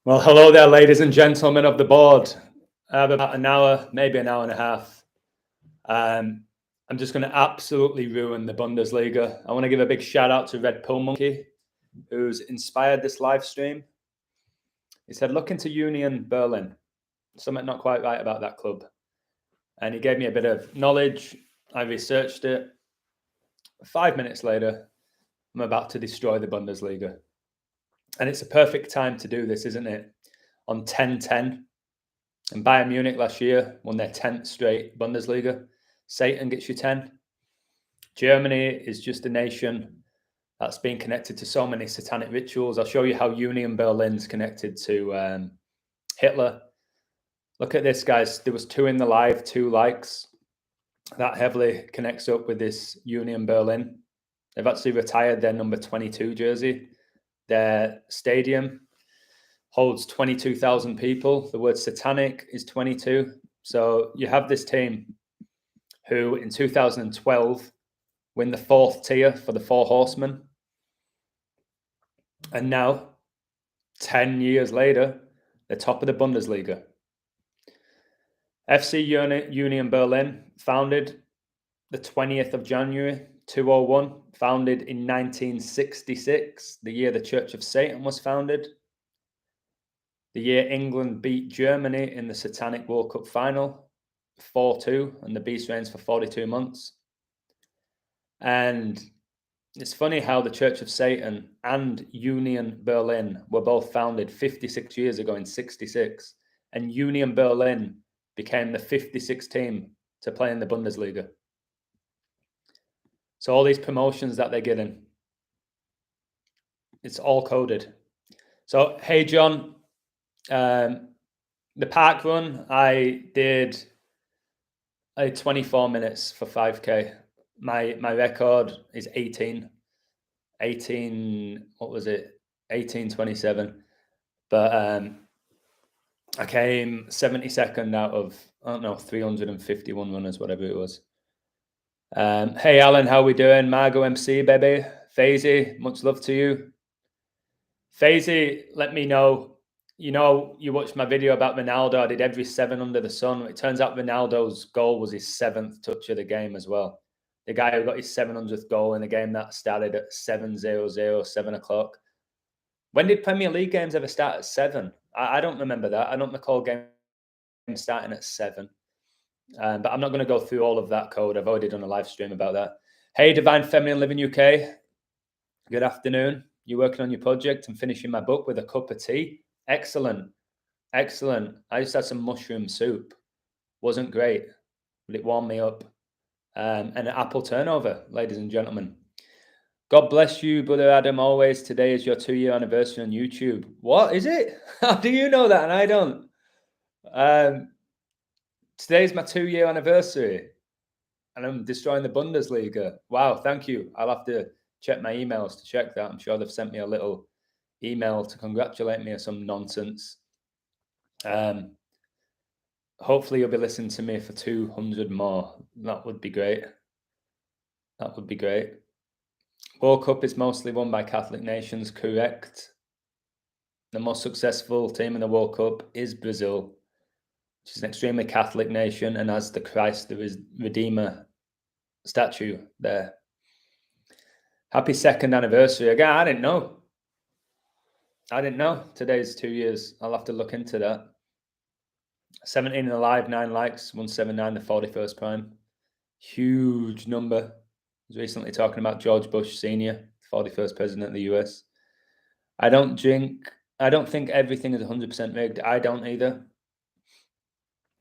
Well, hello there, ladies and gentlemen of the board. I have about an hour, maybe an hour and a half. I'm just going to absolutely ruin the Bundesliga. I want to give a big shout out to Red Pill Monkey, who's inspired this live stream. He said, look into Union Berlin. Something not quite right about that club. And he gave me a bit of knowledge. I researched it. 5 minutes later, I'm about to destroy the Bundesliga. And it's a perfect time to do this, isn't it? On 10-10. And Bayern Munich last year won their 10th straight Bundesliga. Satan gets you 10. Germany is just a nation that's been connected to so many satanic rituals. I'll show you how Union Berlin's connected to Hitler. Look at this, guys. There was 2 in the live, 2 likes. That heavily connects up with this Union Berlin. They've actually retired their number 22 jersey. Their stadium holds 22,000 people. The word satanic is 22. So you have this team who in 2012 win the 4th tier for the 4 Horsemen. And now, 10 years later, they're top of the Bundesliga. FC Union Berlin, founded the 20th of January, 2001, founded in 1966, the year the Church of Satan was founded, the year England beat Germany in the Satanic World Cup final, 4-2, and the beast reigns for 42 months. And it's funny how the Church of Satan and Union Berlin were both founded 56 years ago in 66, and Union Berlin became the 56th team to play in the Bundesliga. So all these promotions that they're getting, it's all coded. So, hey, John, the park run, I did 24 minutes for 5K. My record is 18, what was it? 18:27. But I came 72nd out of, 351 runners, whatever it was. Hey, Alan, how we doing? Margo MC, baby. Faisy, much love to you. Faisy, let me know. You know, you watched my video about Ronaldo. I did every 7 under the sun. It turns out Ronaldo's goal was his 7th touch of the game as well. The guy who got his 700th goal in a game that started at 7:00, 7 o'clock. When did Premier League games ever start at 7? I don't remember that. I don't recall games starting at 7. But I'm not going to go through all of that code. I've already done a live stream about that. Hey, Divine Feminine Living UK. Good afternoon. You're working on your project and finishing my book with a cup of tea. Excellent. Excellent. I just had some mushroom soup. Wasn't great, but it warmed me up. And an apple turnover, ladies and gentlemen. God bless you, Brother Adam, always. Today is your 2-year anniversary on YouTube. What is it? How do you know that and I don't? Today's my 2-year anniversary and I'm destroying the Bundesliga. Wow, thank you. I'll have to check my emails to check that. I'm sure they've sent me a little email to congratulate me or some nonsense. Hopefully you'll be listening to me for 200 more. That would be great. That would be great. World Cup is mostly won by Catholic nations, correct. The most successful team in the World Cup is Brazil, which is an extremely Catholic nation and has the Christ, the Redeemer statue there. Happy 2nd anniversary. Again, I didn't know. Today's 2 years. I'll have to look into that. 17 in the live, 9 likes, 179, the 41st prime. Huge number. I was recently talking about George Bush Sr., 41st president of the US. I don't think everything is 100% rigged. I don't either.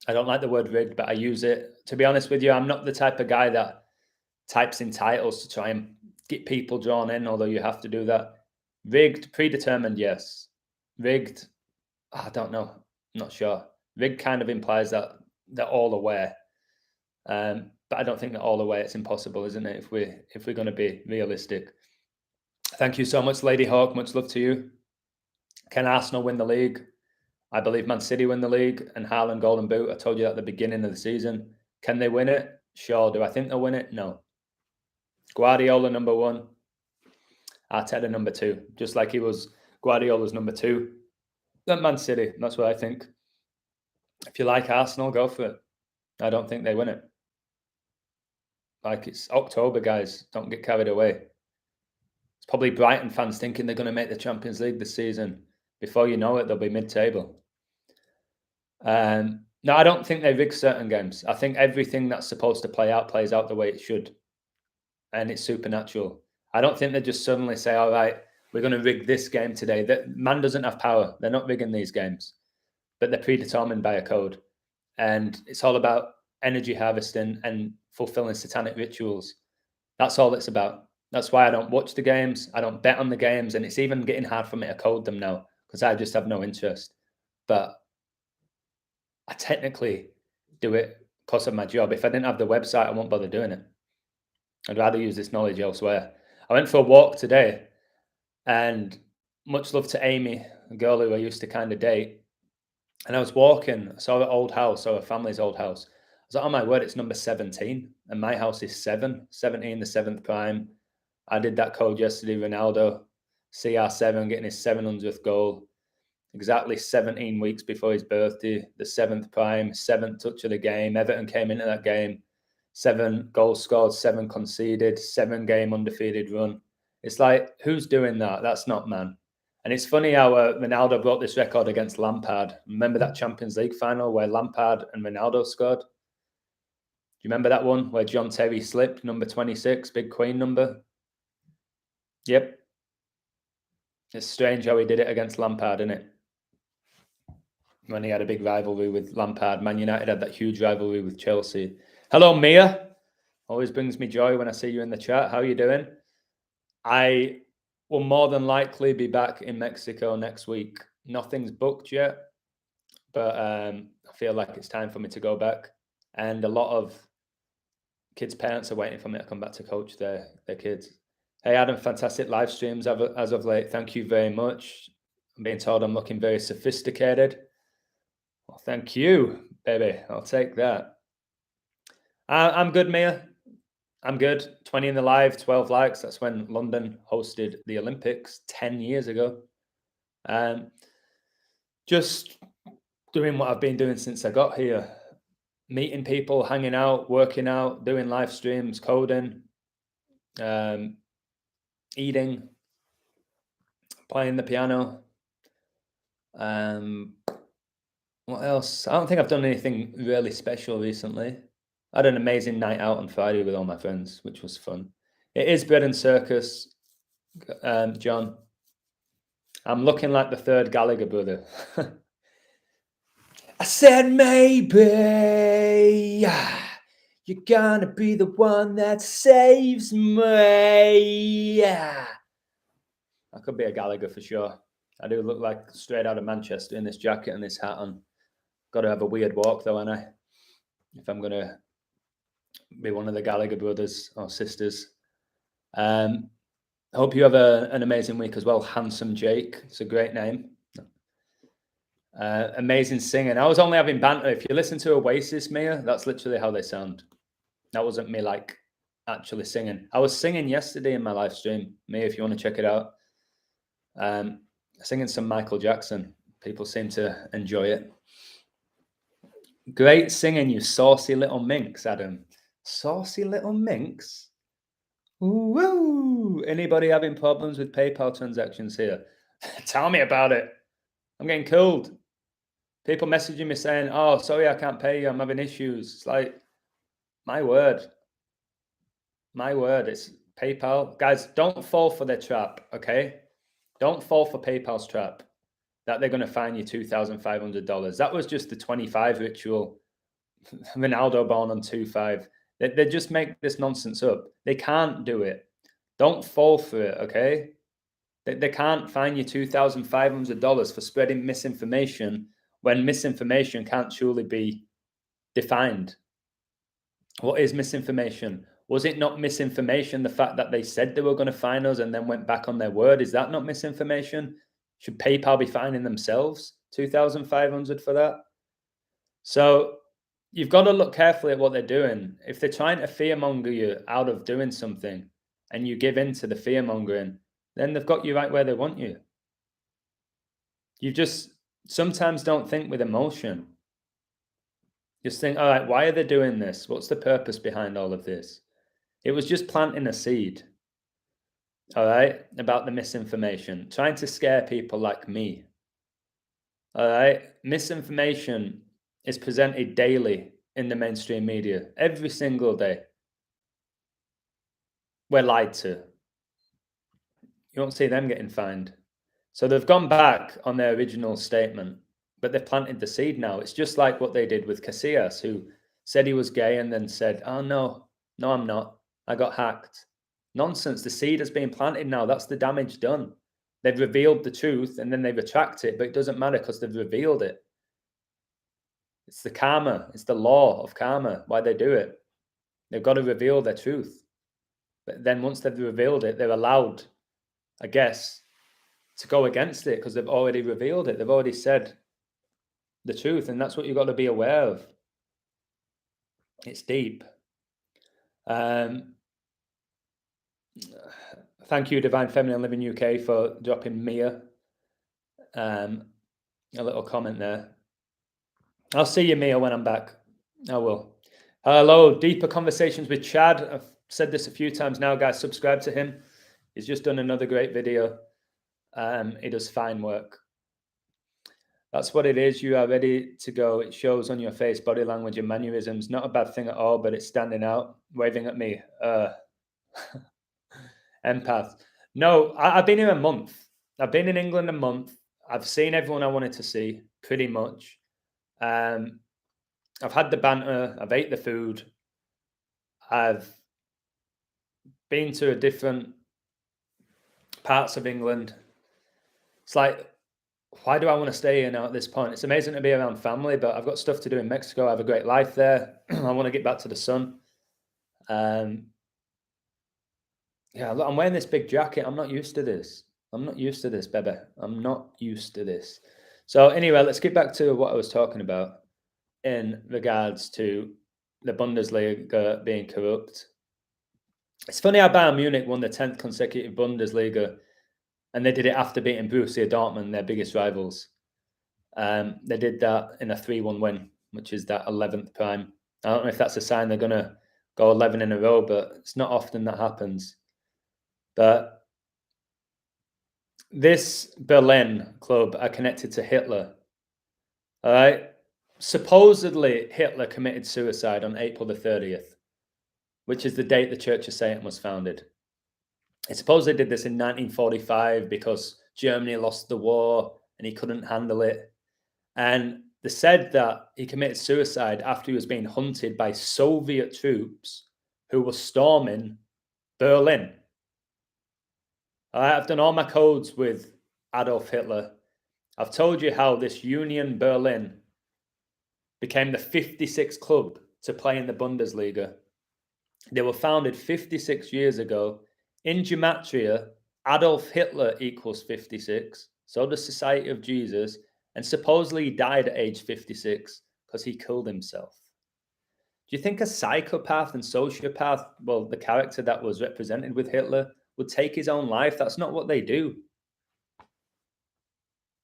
I don't like the word rigged, but I use it. To be honest with you, I'm not the type of guy that types in titles to try and get people drawn in, although you have to do that. Rigged, predetermined, yes. Rigged, I don't know. I'm not sure. Rigged kind of implies that they're all aware. But I don't think they're all aware. It's impossible, isn't it, if we're going to be realistic. Thank you so much, Lady Hawk. Much love to you. Can Arsenal win the league? I believe Man City win the league and Haaland Golden Boot. I told you that at the beginning of the season. Can they win it? Sure. Do I think they'll win it? No. Guardiola number 1. Arteta number 2. Just like he was Guardiola's number 2 Man City. That's what I think. If you like Arsenal, go for it. I don't think they win it. Like, it's October, guys. Don't get carried away. It's probably Brighton fans thinking they're going to make the Champions League this season. Before you know it, they'll be mid-table. No, I don't think they rig certain games. I think everything that's supposed to play out plays out the way it should. And it's supernatural. I don't think they just suddenly say, all right, we're going to rig this game today. That man doesn't have power. They're not rigging these games. But they're predetermined by a code. And it's all about energy harvesting and fulfilling satanic rituals. That's all it's about. That's why I don't watch the games. I don't bet on the games. And it's even getting hard for me to code them now because I just have no interest. But I technically do it because of my job. If I didn't have the website, I won't bother doing it. I'd rather use this knowledge elsewhere. I went for a walk today, and much love to Amy, a girl who I used to kind of date. And I was walking, I saw an old house, so a family's old house. I was like, oh my word, it's number 17, and my house is 17, the 7th prime. I did that code yesterday, Ronaldo, CR7, getting his 700th goal. Exactly 17 weeks before his birthday, the 7th prime, 7th touch of the game. Everton came into that game, 7 goals scored, 7 conceded, 7-game undefeated run. It's like, who's doing that? That's not man. And it's funny how Ronaldo broke this record against Lampard. Remember that Champions League final where Lampard and Ronaldo scored? Do you remember that one where John Terry slipped, number 26, big Queen number? Yep. It's strange how he did it against Lampard, isn't it? When he had a big rivalry with Lampard. Man United had that huge rivalry with Chelsea. Hello, Mia. Always brings me joy when I see you in the chat. How are you doing? I will more than likely be back in Mexico next week. Nothing's booked yet, but I feel like it's time for me to go back. And a lot of kids' parents are waiting for me to come back to coach their kids. Hey, Adam, fantastic live streams as of late. Thank you very much. I'm being told I'm looking very sophisticated. Well, thank you, baby. I'll take that. I'm good, Mia. I'm good. 20 in the live, 12 likes. That's when London hosted the Olympics 10 years ago. Just doing what I've been doing since I got here. Meeting people, hanging out, working out, doing live streams, coding, eating, playing the piano. What else? I don't think I've done anything really special recently. I had an amazing night out on Friday with all my friends, which was fun. It is bread and circus, John. I'm looking like the third Gallagher brother. I said, maybe you're gonna be the one that saves me. I could be a Gallagher for sure. I do look like straight out of Manchester in this jacket and this hat on. Got to have a weird walk though, ain't I? If I'm gonna be one of the Gallagher brothers or sisters. I hope you have an amazing week as well. Handsome Jake. It's a great name. Amazing singing. I was only having banter. If you listen to Oasis, Mia, that's literally how they sound. That wasn't me like actually singing. I was singing yesterday in my live stream. Mia, if you want to check it out. Singing some Michael Jackson. People seem to enjoy it. Great singing, you saucy little minx, Adam. Saucy little minx? Woo! Anybody having problems with PayPal transactions here? Tell me about it. I'm getting killed. People messaging me saying, oh, sorry, I can't pay you. I'm having issues. It's like, my word. My word. It's PayPal. Guys, don't fall for their trap, okay? Don't fall for PayPal's trap that they're going to fine you $2,500. That was just the 25 ritual. Ronaldo born on 2-5. They just make this nonsense up. They can't do it. Don't fall for it, okay? They can't fine you $2,500 for spreading misinformation when misinformation can't truly be defined. What is misinformation? Was it not misinformation, the fact that they said they were going to fine us and then went back on their word? Is that not misinformation? Should PayPal be fining themselves $2,500 for that? So you've got to look carefully at what they're doing. If they're trying to fearmonger you out of doing something and you give in to the fearmongering, then they've got you right where they want you. Sometimes don't think with emotion. Just think, all right, why are they doing this? What's the purpose behind all of this? It was just planting a seed, all right, about the misinformation, trying to scare people like me. All right. Misinformation is presented daily in the mainstream media, every single day. We're lied to. You won't see them getting fined. So they've gone back on their original statement, but they've planted the seed now. It's just like what they did with Casillas, who said he was gay and then said, oh, no, I'm not. I got hacked. Nonsense. The seed has been planted now. That's the damage done. They've revealed the truth and then they retract it, but it doesn't matter because they've revealed it. It's the karma. It's the law of karma, why they do it. They've got to reveal their truth. But then once they've revealed it, they're allowed, I guess, to go against it because they've already revealed it. They've already said the truth, and that's what you've got to be aware of. It's deep. Thank you, Divine Feminine Living UK, for dropping Mia a little comment there. I'll see you, Mia, when I'm back. I will. Hello, Deeper Conversations with Chad. I've said this a few times now, guys. Subscribe to him. He's just done another great video. He does fine work. That's what it is. You are ready to go. It shows on your face, body language, and mannerisms. Not a bad thing at all, but it's standing out, waving at me. Empath. No, I've been here a month. I've been in England a month. I've seen everyone I wanted to see, pretty much. I've had the banter. I've ate the food. I've been to different parts of England. It's like, why do I want to stay here now at this point? It's amazing to be around family, but I've got stuff to do in Mexico. I have a great life there. I want to get back to the sun. Yeah, look, I'm wearing this big jacket. I'm not used to this. I'm not used to this, baby. I'm not used to this. So anyway, let's get back to what I was talking about in regards to the Bundesliga being corrupt. It's funny how Bayern Munich won the 10th consecutive Bundesliga, and they did it after beating Borussia Dortmund, their biggest rivals. They did that in a 3-1 win, which is that 11th prime. I don't know if that's a sign they're going to go 11 in a row, but it's not often that happens. But this Berlin club are connected to Hitler. All right. Supposedly, Hitler committed suicide on April the 30th, which is the date the Church of Satan was founded. It supposedly did this in 1945 because Germany lost the war and he couldn't handle it. And they said that he committed suicide after he was being hunted by Soviet troops who were storming Berlin. I've done all my codes with Adolf Hitler. I've told you how this Union Berlin became the 56th club to play in the Bundesliga. They were founded 56 years ago. In Gematria, Adolf Hitler equals 56. So does Society of Jesus. And supposedly he died at age 56 because he killed himself. Do you think a psychopath and sociopath, well, the character that was represented with Hitler, would take his own life? That's not what they do.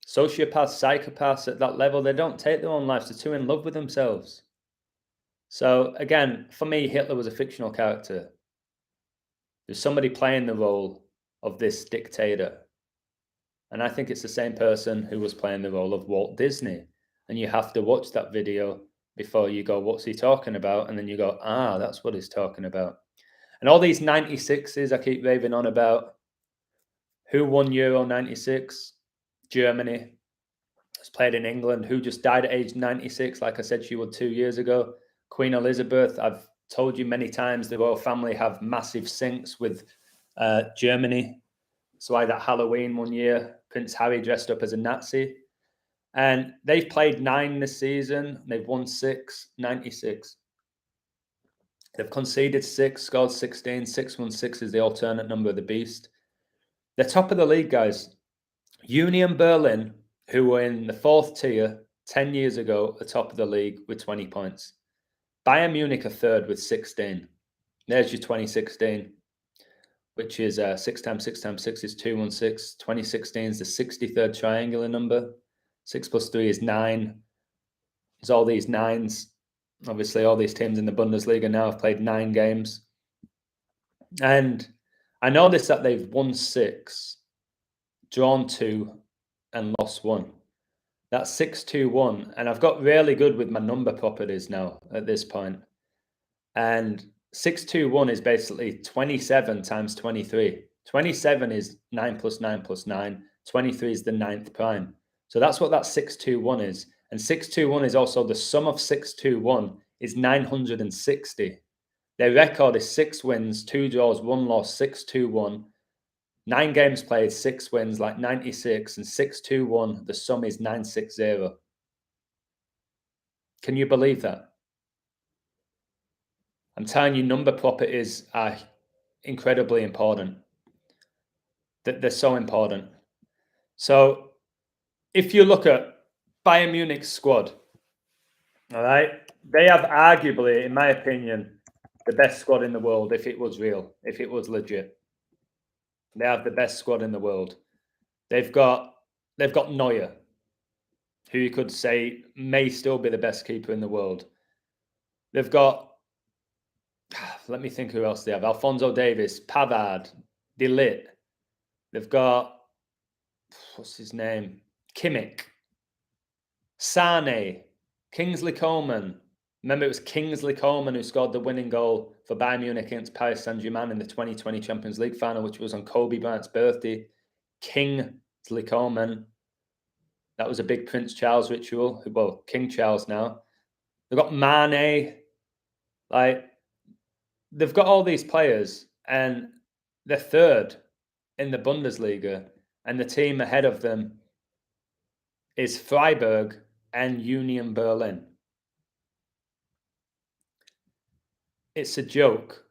Sociopaths, psychopaths at that level, they don't take their own lives. They're too in love with themselves. So again, for me, Hitler was a fictional character. There's somebody playing the role of this dictator. And I think it's the same person who was playing the role of Walt Disney. And you have to watch that video before you go, what's he talking about? And then you go, that's what he's talking about. And all these 96s I keep raving on about. Who won Euro 96? Germany. It's played in England. Who just died at age 96? Like I said, she would 2 years ago. Queen Elizabeth. I've told you many times the royal family have massive syncs with Germany. That's why that Halloween one year, Prince Harry dressed up as a Nazi. And they've played 9 this season. They've won 6, 96. They've conceded 6, scored 16. 616 is the alternate number of the beast. They're top of the league, guys. Union Berlin, who were in the 4th tier 10 years ago, are top of the league with 20 points. Bayern Munich are 3rd with 16. There's your 2016, which is 6 times 6 times 6 is 216. 2016 is the 63rd triangular number. 6 plus 3 is 9. There's all these 9s. Obviously, all these teams in the Bundesliga now have played 9 games. And I noticed that they've won 6, drawn 2, and lost 1. That's 6-2-1. And I've got really good with my number properties now at this point. And 6-2-1 is basically 27 times 23. 27 is 9 plus 9 plus 9. 23 is the 9th prime. So that's what that 6-2-1 is. And 6-2-1 is also the sum of 6-2-1 is 960. Their record is 6 wins, 2 draws, 1 loss, 6-2-1. 9 games played, 6 wins, like 96, and 6-2-1, the sum is 960. Can you believe that? I'm telling you, number properties are incredibly important. They're so important. So if you look at Bayern Munich's squad, all right, they have arguably, in my opinion, the best squad in the world if it was real, if it was legit. They have the best squad in the world. They've got Neuer, who you could say may still be the best keeper in the world. They've got, let me think who else they have. Alphonso Davies, Pavard, De Ligt. They've got, what's his name? Kimmich, Sane, Kingsley Coman. Remember, it was Kingsley Coman who scored the winning goal for Bayern Munich against Paris Saint-Germain in the 2020 Champions League final, which was on Kobe Bryant's birthday. Kingsley Coman. That was a big Prince Charles ritual. Well, King Charles now. They've got Mane. Like, they've got all these players, and they're third in the Bundesliga, and the team ahead of them is Freiburg and Union Berlin. It's a joke.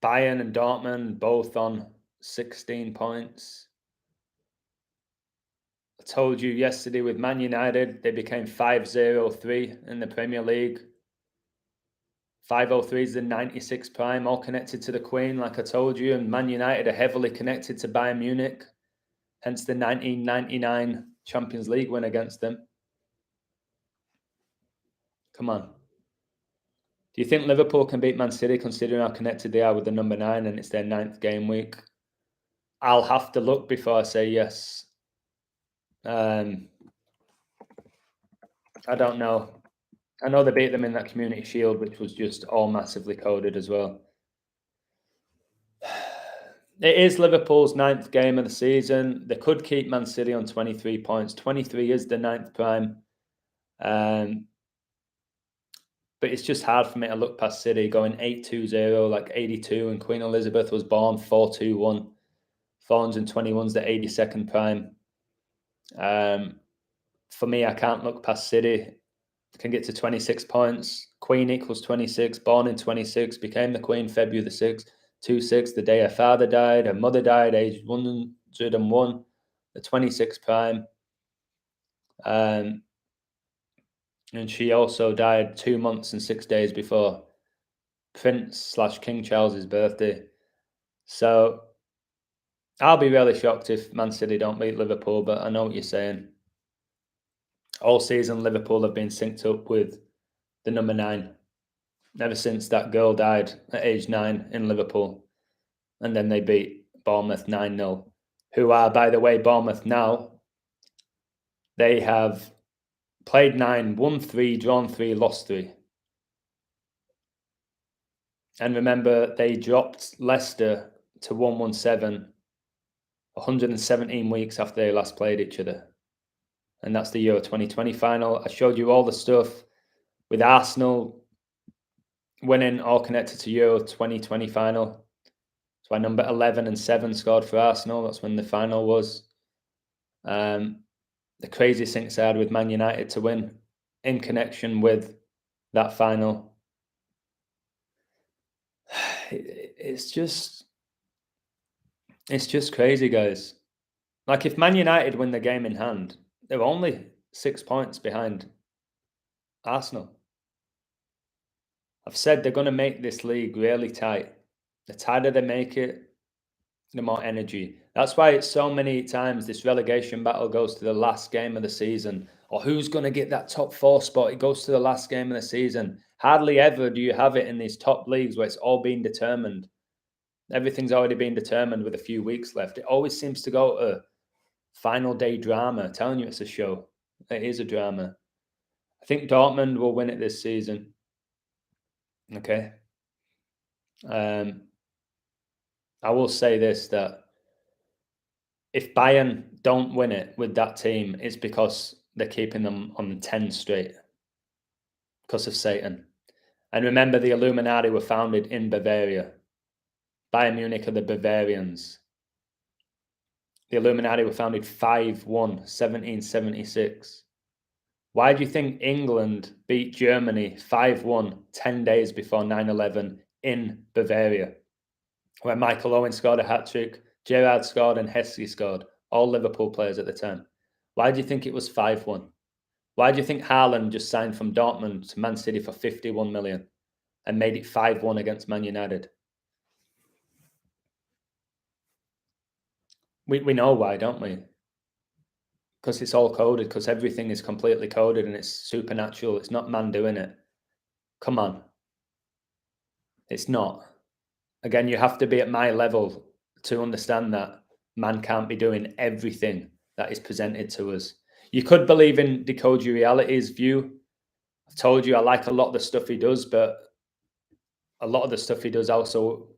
Bayern and Dortmund both on 16 points. I told you yesterday with Man United, they became 503 in the Premier League. 503 is the 96 prime, all connected to the Queen, like I told you, and Man United are heavily connected to Bayern Munich, hence the 1999 Champions League win against them. Come on. Do you think Liverpool can beat Man City considering how connected they are with the number 9 and it's their 9th game week? I'll have to look before I say yes. I don't know. I know they beat them in that Community Shield, which was just all massively coded as well. It is Liverpool's 9th game of the season. They could keep Man City on 23 points. 23 is the 9th prime. But it's just hard for me to look past City going 8-2-0, like 82, and Queen Elizabeth was born 4-2-1. 421's the 82nd prime. For me, I can't look past City. Can get to 26 points. Queen equals 26, born in 26, became the Queen February the 6th, 26, the day her father died. Her mother died aged 101, the 26th prime. And she also died 2 months and 6 days before Prince/King Charles's birthday. So I'll be really shocked if Man City don't beat Liverpool, but I know what you're saying. All season, Liverpool have been synced up with the number 9 ever since that girl died at age 9 in Liverpool. And then they beat Bournemouth 9-0, who are, by the way, Bournemouth now. They have played 9, won 3, drawn 3, lost 3. And remember, they dropped Leicester to 117 117 weeks after they last played each other. And that's the Euro 2020 final. I showed you all the stuff with Arsenal winning, all connected to Euro 2020 final. That's why number 11 and 7 scored for Arsenal. That's when the final was. The crazy syncs I had with Man United to win in connection with that final. It's just crazy, guys. Like, if Man United win the game in hand, they're only 6 points behind Arsenal. I've said they're going to make this league really tight. The tighter they make it, the more energy. That's why it's so many times this relegation battle goes to the last game of the season, or who's going to get that top 4 spot. It goes to the last game of the season. Hardly ever do you have it in these top leagues where it's all been determined. Everything's already been determined with a few weeks left. It always seems to go to final day drama. I'm telling you, it's a show. It is a drama. I think Dortmund will win it this season. Okay. I will say this, that if Bayern don't win it with that team, it's because they're keeping them on 10 straight because of Satan. And remember, the Illuminati were founded in Bavaria. Bayern Munich are the Bavarians. The Illuminati were founded 5-1, 1776. Why do you think England beat Germany 5-1 10 days before 9/11 in Bavaria, where Michael Owen scored a hat-trick, Gerrard scored and Heskey scored, all Liverpool players at the time? Why do you think it was 5-1? Why do you think Haaland just signed from Dortmund to Man City for 51 million and made it 5-1 against Man United? We know why, don't we? Because it's all coded, because everything is completely coded and it's supernatural. It's not man doing it. Come on. It's not. Again, you have to be at my level to understand that man can't be doing everything that is presented to us. You could believe in Decode Your Reality's view. I've told you I like a lot of the stuff he does, but a lot of the stuff he does also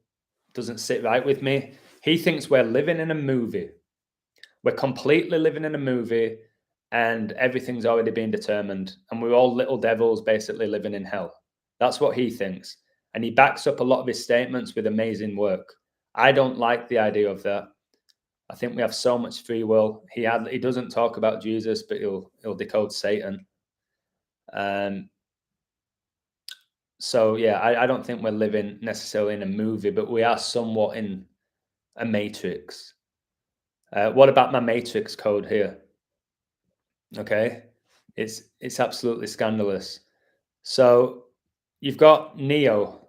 doesn't sit right with me. He thinks we're living in a movie. We're completely living in a movie and everything's already been determined. And we're all little devils basically living in hell. That's what he thinks. And he backs up a lot of his statements with amazing work. I don't like the idea of that. I think we have so much free will. He doesn't talk about Jesus, but he'll decode Satan. So yeah, I don't think we're living necessarily in a movie, but we are somewhat in a matrix. What about my matrix code here? Okay, it's absolutely scandalous. So you've got Neo,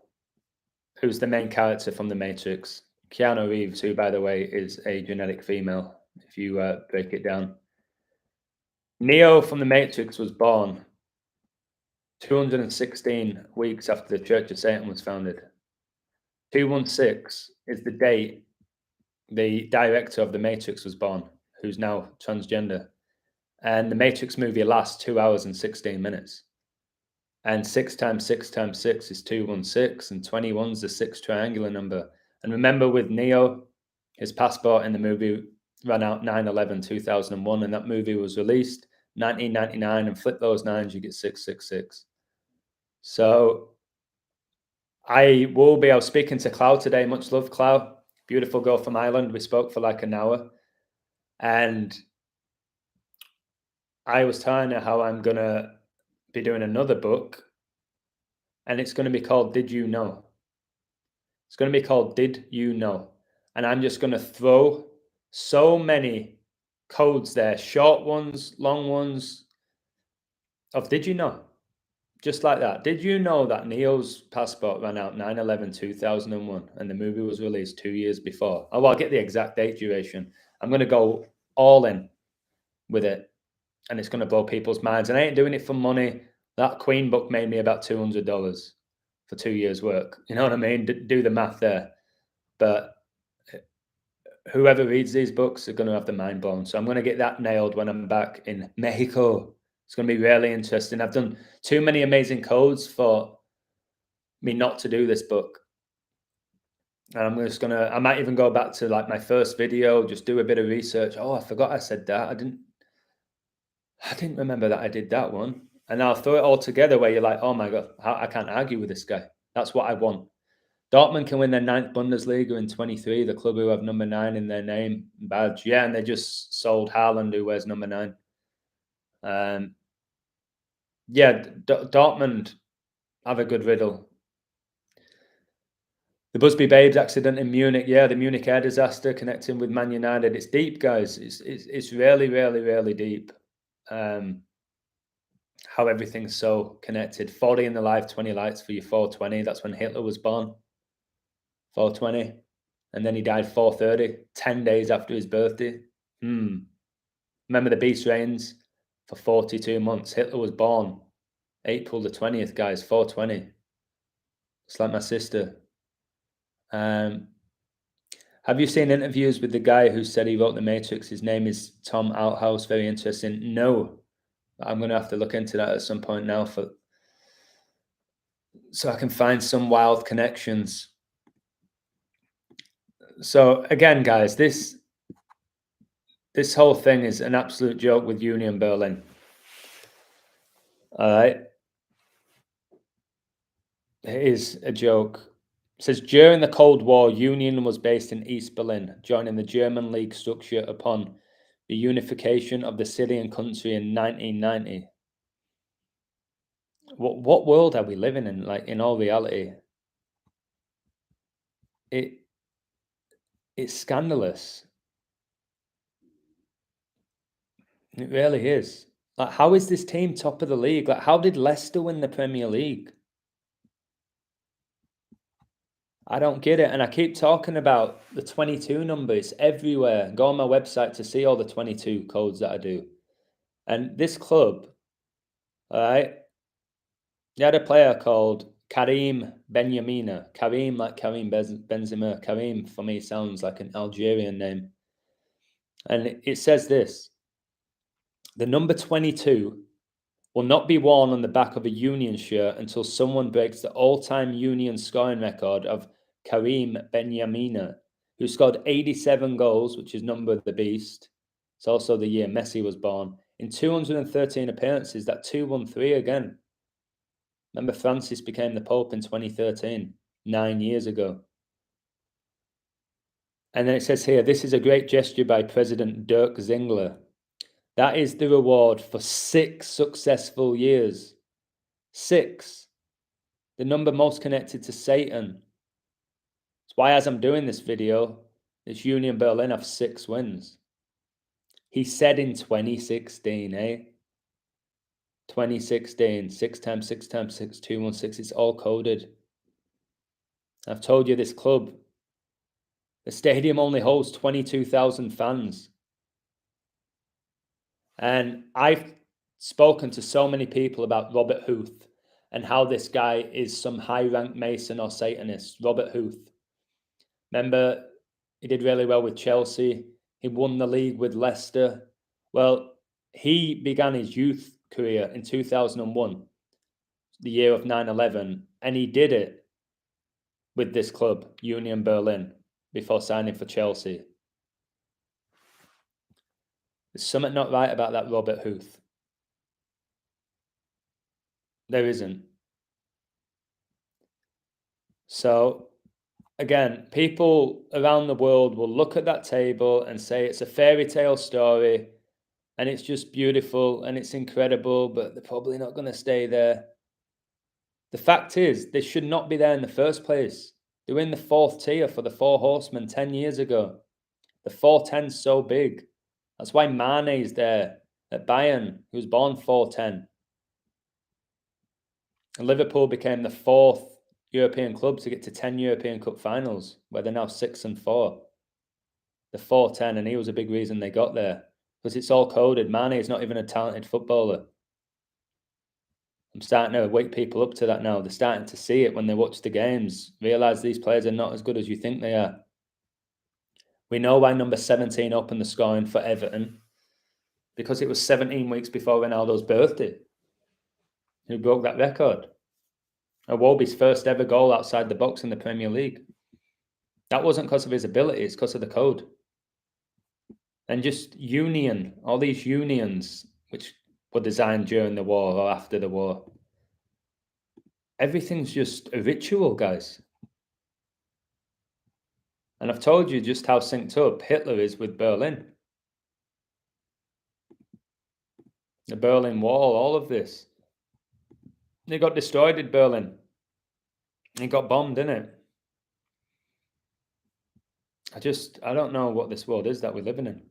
who's the main character from the Matrix. Keanu Reeves, who, by the way, is a genetic female, if you break it down. Neo from the Matrix was born 216 weeks after the Church of Satan was founded. 216 is the date the director of the Matrix was born, who's now transgender. And the Matrix movie lasts 2 hours and 16 minutes. And 6 times 6 times 6 is 216, and 21 is the sixth triangular number. And remember, with Neo, his passport in the movie ran out 9/11/2001, and that movie was released 1999. And flip those nines, you get 666. So I was speaking to Cloud today. Much love, Cloud. Beautiful girl from Ireland. We spoke for like an hour. And I was telling her how I'm going to be doing another book. And it's going to be called Did You Know? It's going to be called Did You Know? And I'm just going to throw so many codes there, short ones, long ones, of Did You Know? Just like that. Did you know that Neo's passport ran out 9/11/2001 and the movie was released 2 years before? Oh, well, I'll get the exact date duration. I'm going to go all in with it, and it's going to blow people's minds. And I ain't doing it for money. That Queen book made me about $200 for 2 years' work. You know what I mean? Do the math there. But whoever reads these books are going to have the mind blown. So I'm going to get that nailed when I'm back in Mexico. It's going to be really interesting. I've done too many amazing codes for me not to do this book. And I might even go back to like my first video, just do a bit of research. Oh, I forgot I said that. I didn't remember that I did that one. And I'll throw it all together where you're like, oh my God, I can't argue with this guy. That's what I want. Dortmund can win their 9th Bundesliga in 23, the club who have number 9 in their name badge. Yeah, and they just sold Haaland, who wears number 9. Yeah, Dortmund have a good riddle. The Busby Babes accident in Munich. Yeah, the Munich air disaster connecting with Man United. It's deep, guys. It's really, really, really deep. How everything's so connected. 40 in the life, 20 lights for your 420. That's when Hitler was born. 420. And then he died 430, 10 days after his birthday. Remember the beast reigns for 42 months. Hitler was born April the 20th, guys, 420. It's like my sister. Have you seen interviews with the guy who said he wrote The Matrix? His name is Tom Outhouse. Very interesting. No, I'm going to have to look into that at some point now so I can find some wild connections. So again, guys, this whole thing is an absolute joke with Union Berlin. All right. It is a joke. It says, during the Cold War, Union was based in East Berlin, joining the German League structure upon the unification of the city and country in 1990. What world are we living in? Like, in all reality, it's scandalous. It really is. Like, how is this team top of the league? Like, how did Leicester win the Premier League? I don't get it. And I keep talking about the 22 number. It's everywhere. Go on my website to see all the 22 codes that I do. And this club, all right, they had a player called Karim Benyamina. Karim, like Karim Benzema. Karim, for me, sounds like an Algerian name. And it says this: the number 22 will not be worn on the back of a Union shirt until someone breaks the all-time Union scoring record of Karim Benyamina, who scored 87 goals, which is number of the beast. It's also the year Messi was born. In 213 appearances, that 213 again. Remember, Francis became the Pope in 2013, 9 years ago. And then it says here, this is a great gesture by President Dirk Zingler. That is the reward for 6 successful years. 6. The number most connected to Satan. That's why, as I'm doing this video, this Union Berlin have 6 wins. He said in 2016, 2016, 6 times 6 times 6, 216, it's all coded. I've told you this club, the stadium only holds 22,000 fans. And I've spoken to so many people about Robert Huth and how this guy is some high-ranked Mason or Satanist. Robert Huth. Remember, he did really well with Chelsea. He won the league with Leicester. Well, he began his youth career in 2001, the year of 9/11, and he did it with this club, Union Berlin, before signing for Chelsea. There's something not right about that Robert Huth. There isn't. So, again, people around the world will look at that table and say it's a fairy tale story and it's just beautiful and it's incredible, but they're probably not going to stay there. The fact is, they should not be there in the first place. They were in the 4th tier for the 4 horsemen 10 years ago. The 410's so big. That's why Mane is there at Bayern, who was born 410. And Liverpool became the 4th European club to get to 10 European Cup finals, where they're now 6 and 4. The 410, and he was a big reason they got there, because it's all coded. Mane is not even a talented footballer. I'm starting to wake people up to that now. They're starting to see it when they watch the games, realize these players are not as good as you think they are. We know why number 17 opened the scoring for Everton, because it was 17 weeks before Ronaldo's birthday, who broke that record. Iwobi's first ever goal outside the box in the Premier League. That wasn't because of his ability, it's because of the code. And just union, all these unions, which were designed during the war or after the war. Everything's just a ritual, guys. And I've told you just how synced up Hitler is with Berlin. The Berlin Wall, all of this. It got destroyed in Berlin. It got bombed, didn't it? I don't know what this world is that we're living in.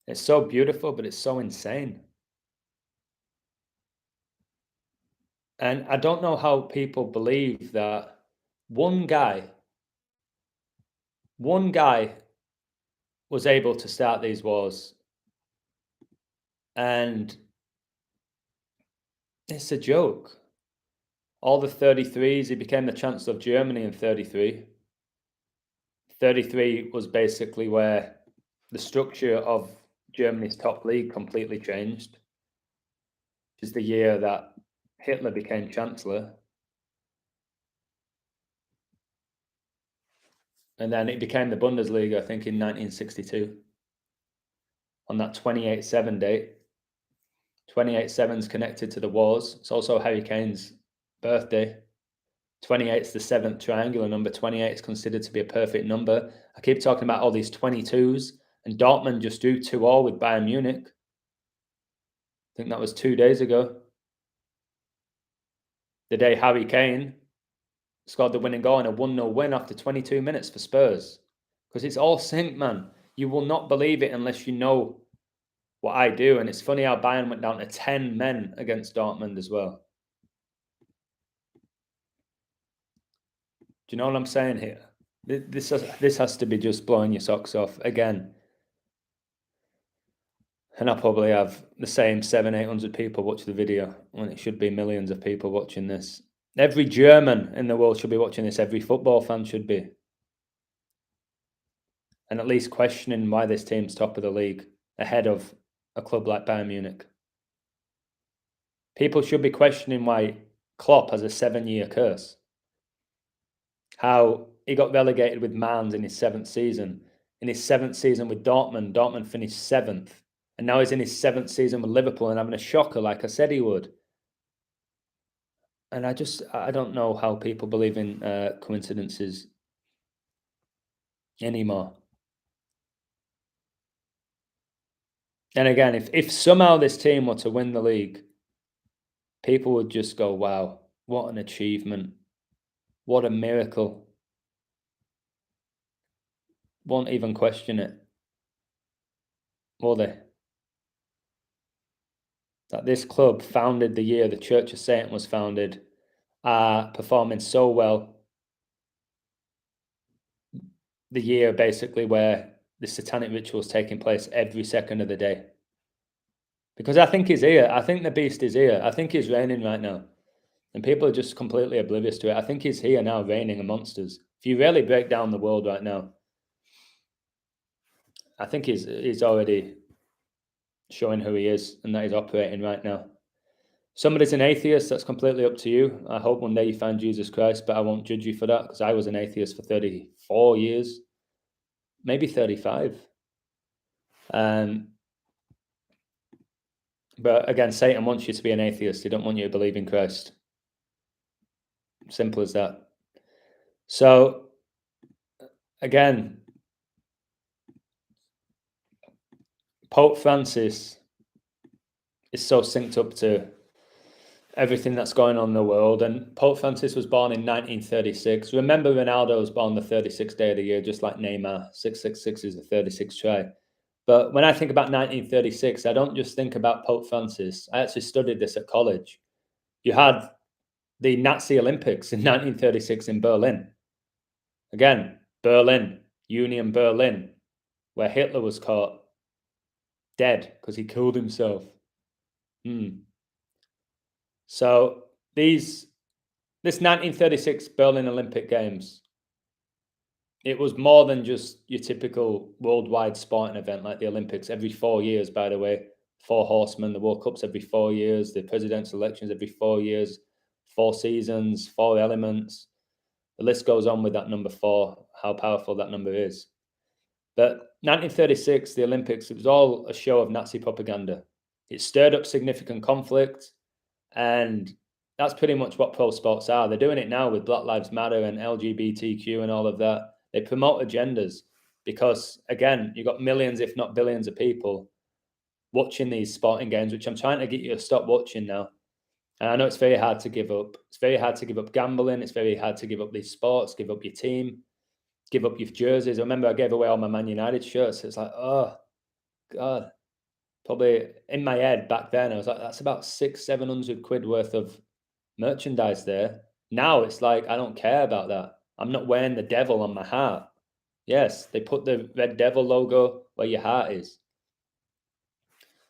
It's so beautiful, but it's so insane. And I don't know how people believe that one guy One guy was able to start these wars, and it's a joke. All the 33s, he became the Chancellor of Germany in 33. 33 was basically where the structure of Germany's top league completely changed, which is the year that Hitler became Chancellor. And then it became the Bundesliga, I think, in 1962 on that 28-7 date. 28-7 is connected to the wars. It's also Harry Kane's birthday. 28 is the seventh triangular number. 28 is considered to be a perfect number. I keep talking about all these 22s, and Dortmund just drew 2-2 with Bayern Munich. I think that was 2 days ago. The day Harry Kane scored the winning goal in a 1-0 win after 22 minutes for Spurs. Because it's all synced, man. You will not believe it unless you know what I do. And it's funny how Bayern went down to 10 men against Dortmund as well. Do you know what I'm saying here? This has to be just blowing your socks off again. And I'll probably have the same 700-800 people watch the video when it should be millions of people watching this. Every German in the world should be watching this. Every football fan should be. And at least questioning why this team's top of the league ahead of a club like Bayern Munich. People should be questioning why Klopp has a 7-year curse. How he got relegated with Mainz in his 7th season. In his 7th season with Dortmund, Dortmund finished 7th. And now he's in his 7th season with Liverpool and having a shocker like I said he would. And I don't know how people believe in coincidences anymore. And again, if somehow this team were to win the league, people would just go, wow, what an achievement. What a miracle. Won't even question it. Will they? That this club, founded the year the Church of Satan was founded, are performing so well. The year basically where the satanic ritual is taking place every second of the day. Because I think he's here. I think the beast is here. I think he's reigning right now. And people are just completely oblivious to it. I think he's here now reigning amongst us. If you really break down the world right now, I think he's already showing who he is and that he's operating right now. Somebody's an atheist, that's completely up to you. I hope one day you find Jesus Christ, but I won't judge you for that because I was an atheist for 34 years, maybe 35. But again, Satan wants you to be an atheist. He don't want you to believe in Christ. Simple as that. So, again, Pope Francis is so synced up to everything that's going on in the world. And Pope Francis was born in 1936. Remember, Ronaldo was born the 36th day of the year, just like Neymar. 666 is the 36th try. But when I think about 1936, I don't just think about Pope Francis. I actually studied this at college. You had the Nazi Olympics in 1936 in Berlin. Again, Berlin, Union Berlin, where Hitler was caught dead because he killed himself. So this 1936 Berlin Olympic Games, it was more than just your typical worldwide sporting event like the Olympics every 4 years, by the way. 4 horsemen, the World Cups every 4 years, the presidential elections every 4 years, 4 seasons, 4 elements. The list goes on with that number 4, how powerful that number is. But 1936, the Olympics, it was all a show of Nazi propaganda. It stirred up significant conflict, and that's pretty much what pro sports are. They're doing it now with Black Lives Matter and LGBTQ and all of that. They promote agendas because, again, you've got millions, if not billions of people watching these sporting games, which I'm trying to get you to stop watching now. And I know it's very hard to give up. It's very hard to give up gambling. It's very hard to give up these sports, give up your team, give up your jerseys. I remember I gave away all my Man United shirts. It's like, oh, God. Probably in my head back then, I was like, that's about 600-700 quid worth of merchandise there. Now it's like, I don't care about that. I'm not wearing the devil on my heart. Yes, they put the Red Devil logo where your heart is.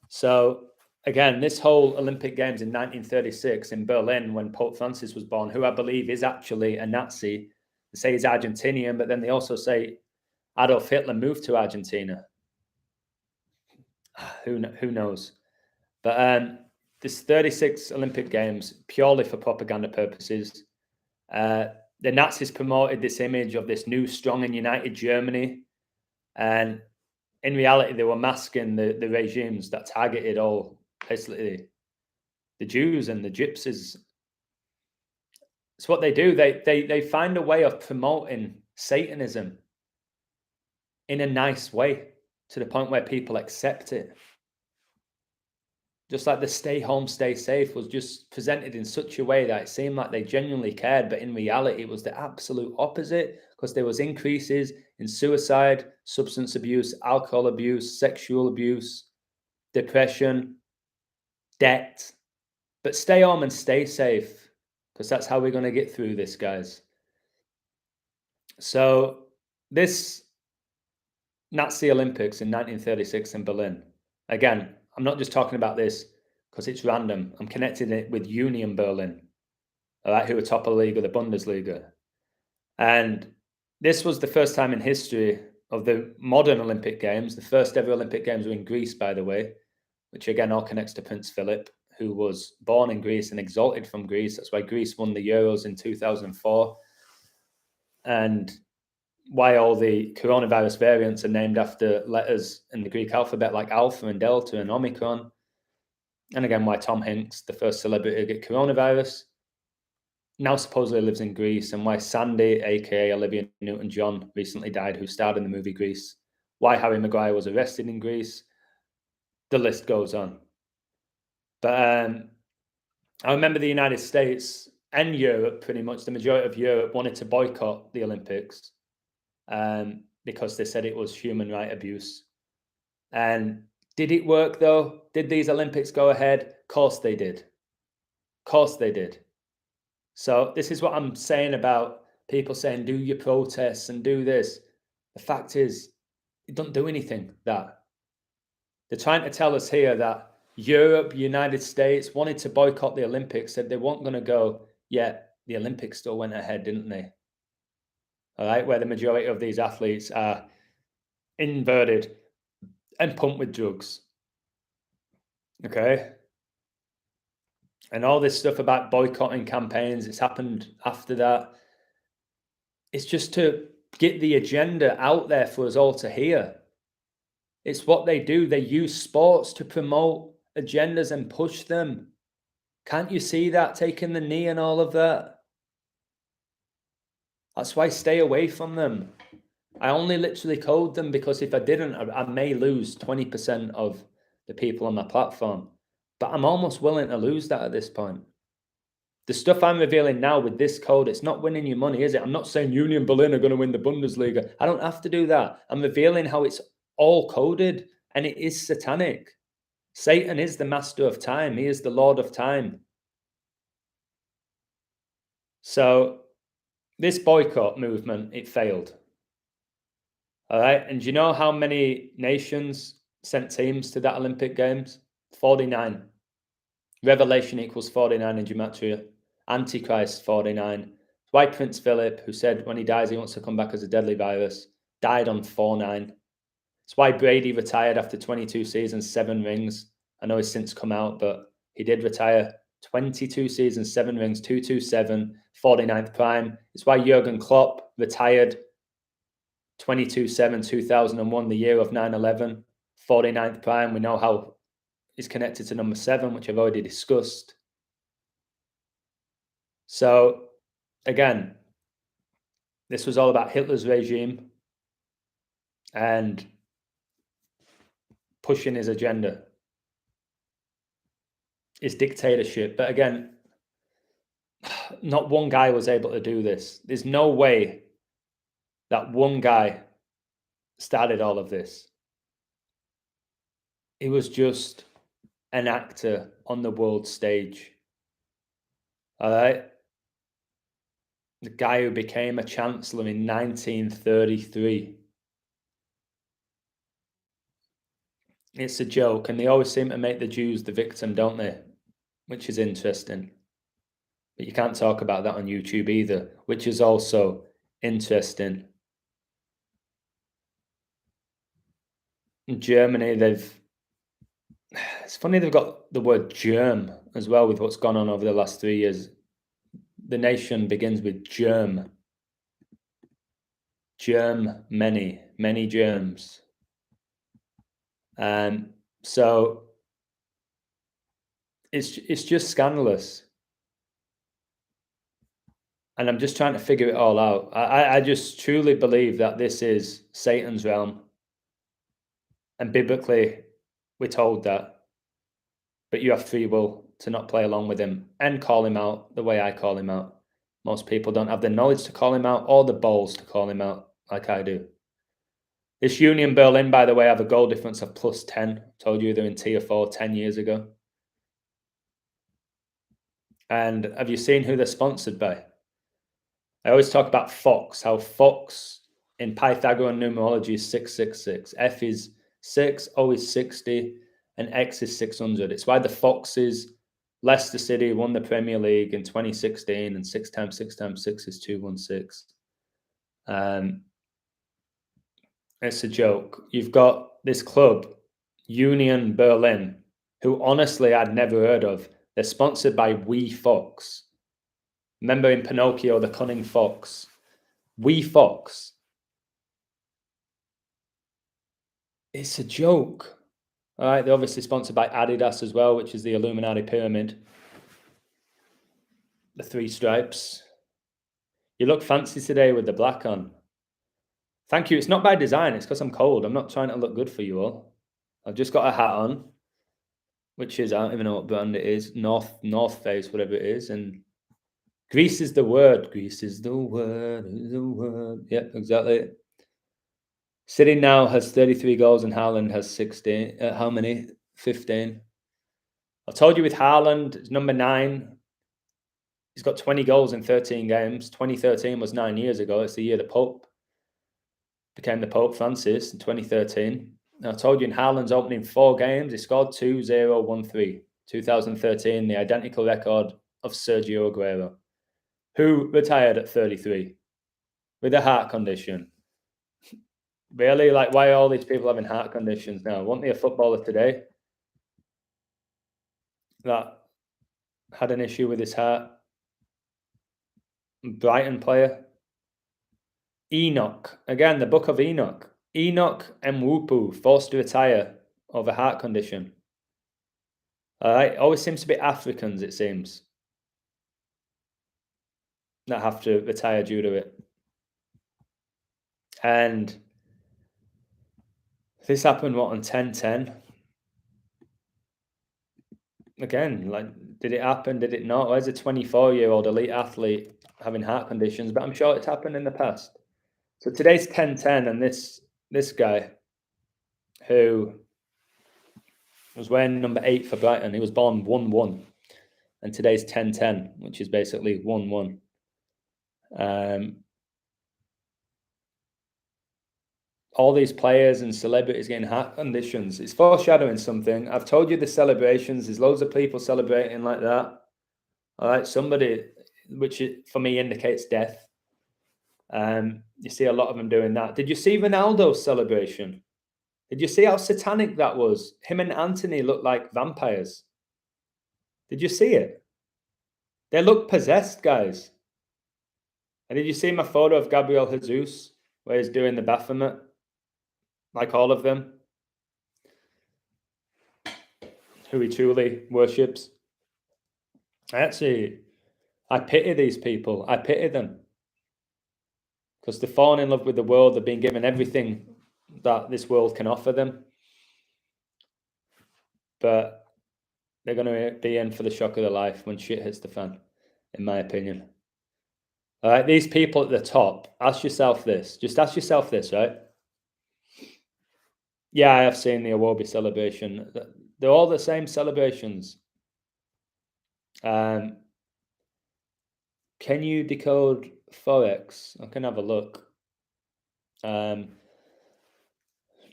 So again, this whole Olympic Games in 1936 in Berlin, when Pope Francis was born, who I believe is actually a Nazi, they say he's Argentinian, but then they also say Adolf Hitler moved to Argentina. Who knows? But this 36 Olympic Games, purely for propaganda purposes, the Nazis promoted this image of this new, strong and united Germany. And in reality, they were masking the regimes that targeted all, basically, the Jews and the Gypsies. It's what they do. They find a way of promoting Satanism in a nice way to the point where people accept it. Just like the stay home, stay safe was just presented in such a way that it seemed like they genuinely cared, but in reality, it was the absolute opposite, because there was increases in suicide, substance abuse, alcohol abuse, sexual abuse, depression, debt. But stay home and stay safe, because that's how we're going to get through this, guys. So this Nazi Olympics in 1936 in Berlin, again, I'm not just talking about this because it's random. I'm connecting it with Union Berlin, all right, who are top of the league of the Bundesliga. And this was the first time in history of the modern Olympic Games. The first ever Olympic Games were in Greece, by the way, which again all connects to Prince Philip, who was born in Greece and exalted from Greece. That's why Greece won the Euros in 2004. And why all the coronavirus variants are named after letters in the Greek alphabet, like Alpha and Delta and Omicron. And again, why Tom Hanks, the first celebrity to get coronavirus, now supposedly lives in Greece, and why Sandy, aka Olivia Newton-John, recently died, who starred in the movie Grease. Why Harry Maguire was arrested in Greece. The list goes on. But I remember the United States and Europe, pretty much the majority of Europe, wanted to boycott the Olympics because they said it was human right abuse. And did it work, though? Did these Olympics go ahead? Of course they did. Of course they did. So this is what I'm saying about people saying, do your protests and do this. The fact is, it don't do anything, that. They're trying to tell us here that Europe, United States wanted to boycott the Olympics, said they weren't going to go, yet the Olympics still went ahead, didn't they? All right, where the majority of these athletes are inverted and pumped with drugs. Okay? And all this stuff about boycotting campaigns, it's happened after that. It's just to get the agenda out there for us all to hear. It's what they do. They use sports to promote agendas and push them. Can't you see that, taking the knee and all of that? That's why I stay away from them. I only literally code them because if I didn't, I may lose 20% of the people on my platform. But I'm almost willing to lose that at this point. The stuff I'm revealing now with this code, it's not winning you money, is it? I'm not saying Union Berlin are going to win the Bundesliga. I don't have to do that. I'm revealing how it's all coded, and it is satanic. Satan is the master of time. He is the Lord of time. So this boycott movement, it failed. All right. And do you know how many nations sent teams to that Olympic Games? 49. Revelation equals 49 in gematria. Antichrist, 49. Why Prince Philip, who said when he dies he wants to come back as a deadly virus, died on 4-9. It's why Brady retired after 22 seasons, 7 rings. I know he's since come out, but he did retire. 22 seasons, 7 rings, 227, 49th prime. It's why Jurgen Klopp retired 22-7, 2001, the year of 9/11, 49th prime. We know how it's connected to number 7, which I've already discussed. So, again, this was all about Hitler's regime and pushing his agenda, his dictatorship. But again, not one guy was able to do this. There's no way that one guy started all of this. He was just an actor on the world stage. All right? The guy who became a chancellor in 1933. It's a joke, and they always seem to make the Jews the victim, don't they? Which is interesting. But you can't talk about that on YouTube either, which is also interesting. In Germany, it's funny they've got the word germ as well with what's gone on over the last 3 years. The nation begins with germ. Germ, many germs. So it's just scandalous. And I'm just trying to figure it all out. I just truly believe that this is Satan's realm. And biblically, we're told that. But you have free will to not play along with him and call him out the way I call him out. Most people don't have the knowledge to call him out or the balls to call him out like I do. This Union Berlin, by the way, have a goal difference of +10. Told you they're in tier 4 10 years ago. And have you seen who they're sponsored by? I always talk about Fox, how Fox in Pythagorean numerology is 666. F is 6, O is 60, and X is 600. It's why the Foxes, Leicester City won the Premier League in 2016, and 6 times 6 times 6 is 216. It's a joke. You've got this club, Union Berlin, who honestly I'd never heard of. They're sponsored by Wee Fox. Remember in Pinocchio, the cunning fox? Wee Fox. It's a joke. All right, they're obviously sponsored by Adidas as well, which is the Illuminati pyramid. The 3 stripes. You look fancy today with the black on. Thank you. It's not by design. It's because I'm cold. I'm not trying to look good for you all. I've just got a hat on, which is, I don't even know what brand it is. North Face, whatever it is. And Greece is the word. Greece is the word. Yep, exactly. City now has 33 goals and Haaland has 16. How many? 15. I told you with Haaland, it's number 9. He's got 20 goals in 13 games. 2013 was 9 years ago. It's the year the Pope became the Pope Francis in 2013. Now, I told you in Haaland's opening 4 games, he scored 2, 0, 1, 3. 2013, the identical record of Sergio Aguero, who retired at 33 with a heart condition. Really? Like, why are all these people having heart conditions now? Wasn't there a footballer today that had an issue with his heart? Brighton player. Enoch. Again, the book of Enoch. Enoch Mwupu forced to retire over heart condition. All right. Always seems to be Africans, it seems, that have to retire due to it. And this happened, what, on 10-10? Again, like, did it happen? Did it not? Where's a 24-year-old elite athlete having heart conditions? But I'm sure it's happened in the past. So today's 10-10, and this guy who was wearing number 8 for Brighton, he was born 1-1, and today's 10-10, which is basically 1-1. All these players and celebrities getting heart conditions. It's foreshadowing something. I've told you the celebrations. There's loads of people celebrating like that. All right, somebody, which for me indicates death. You see a lot of them doing that. Did you see Ronaldo's celebration? Did you see how satanic that was? Him and Anthony looked like vampires. Did you see it? They look possessed, guys. And did you see my photo of Gabriel Jesus, where he's doing the Baphomet? Like all of them, who he truly worships. I pity these people. I pity them. Because they're falling in love with the world. They're being given everything that this world can offer them. But they're going to be in for the shock of their life when shit hits the fan, in my opinion. All right, these people at the top, ask yourself this. Just ask yourself this, right? Yeah, I have seen the Awobi celebration. They're all the same celebrations. Can you decode Forex? I can have a look.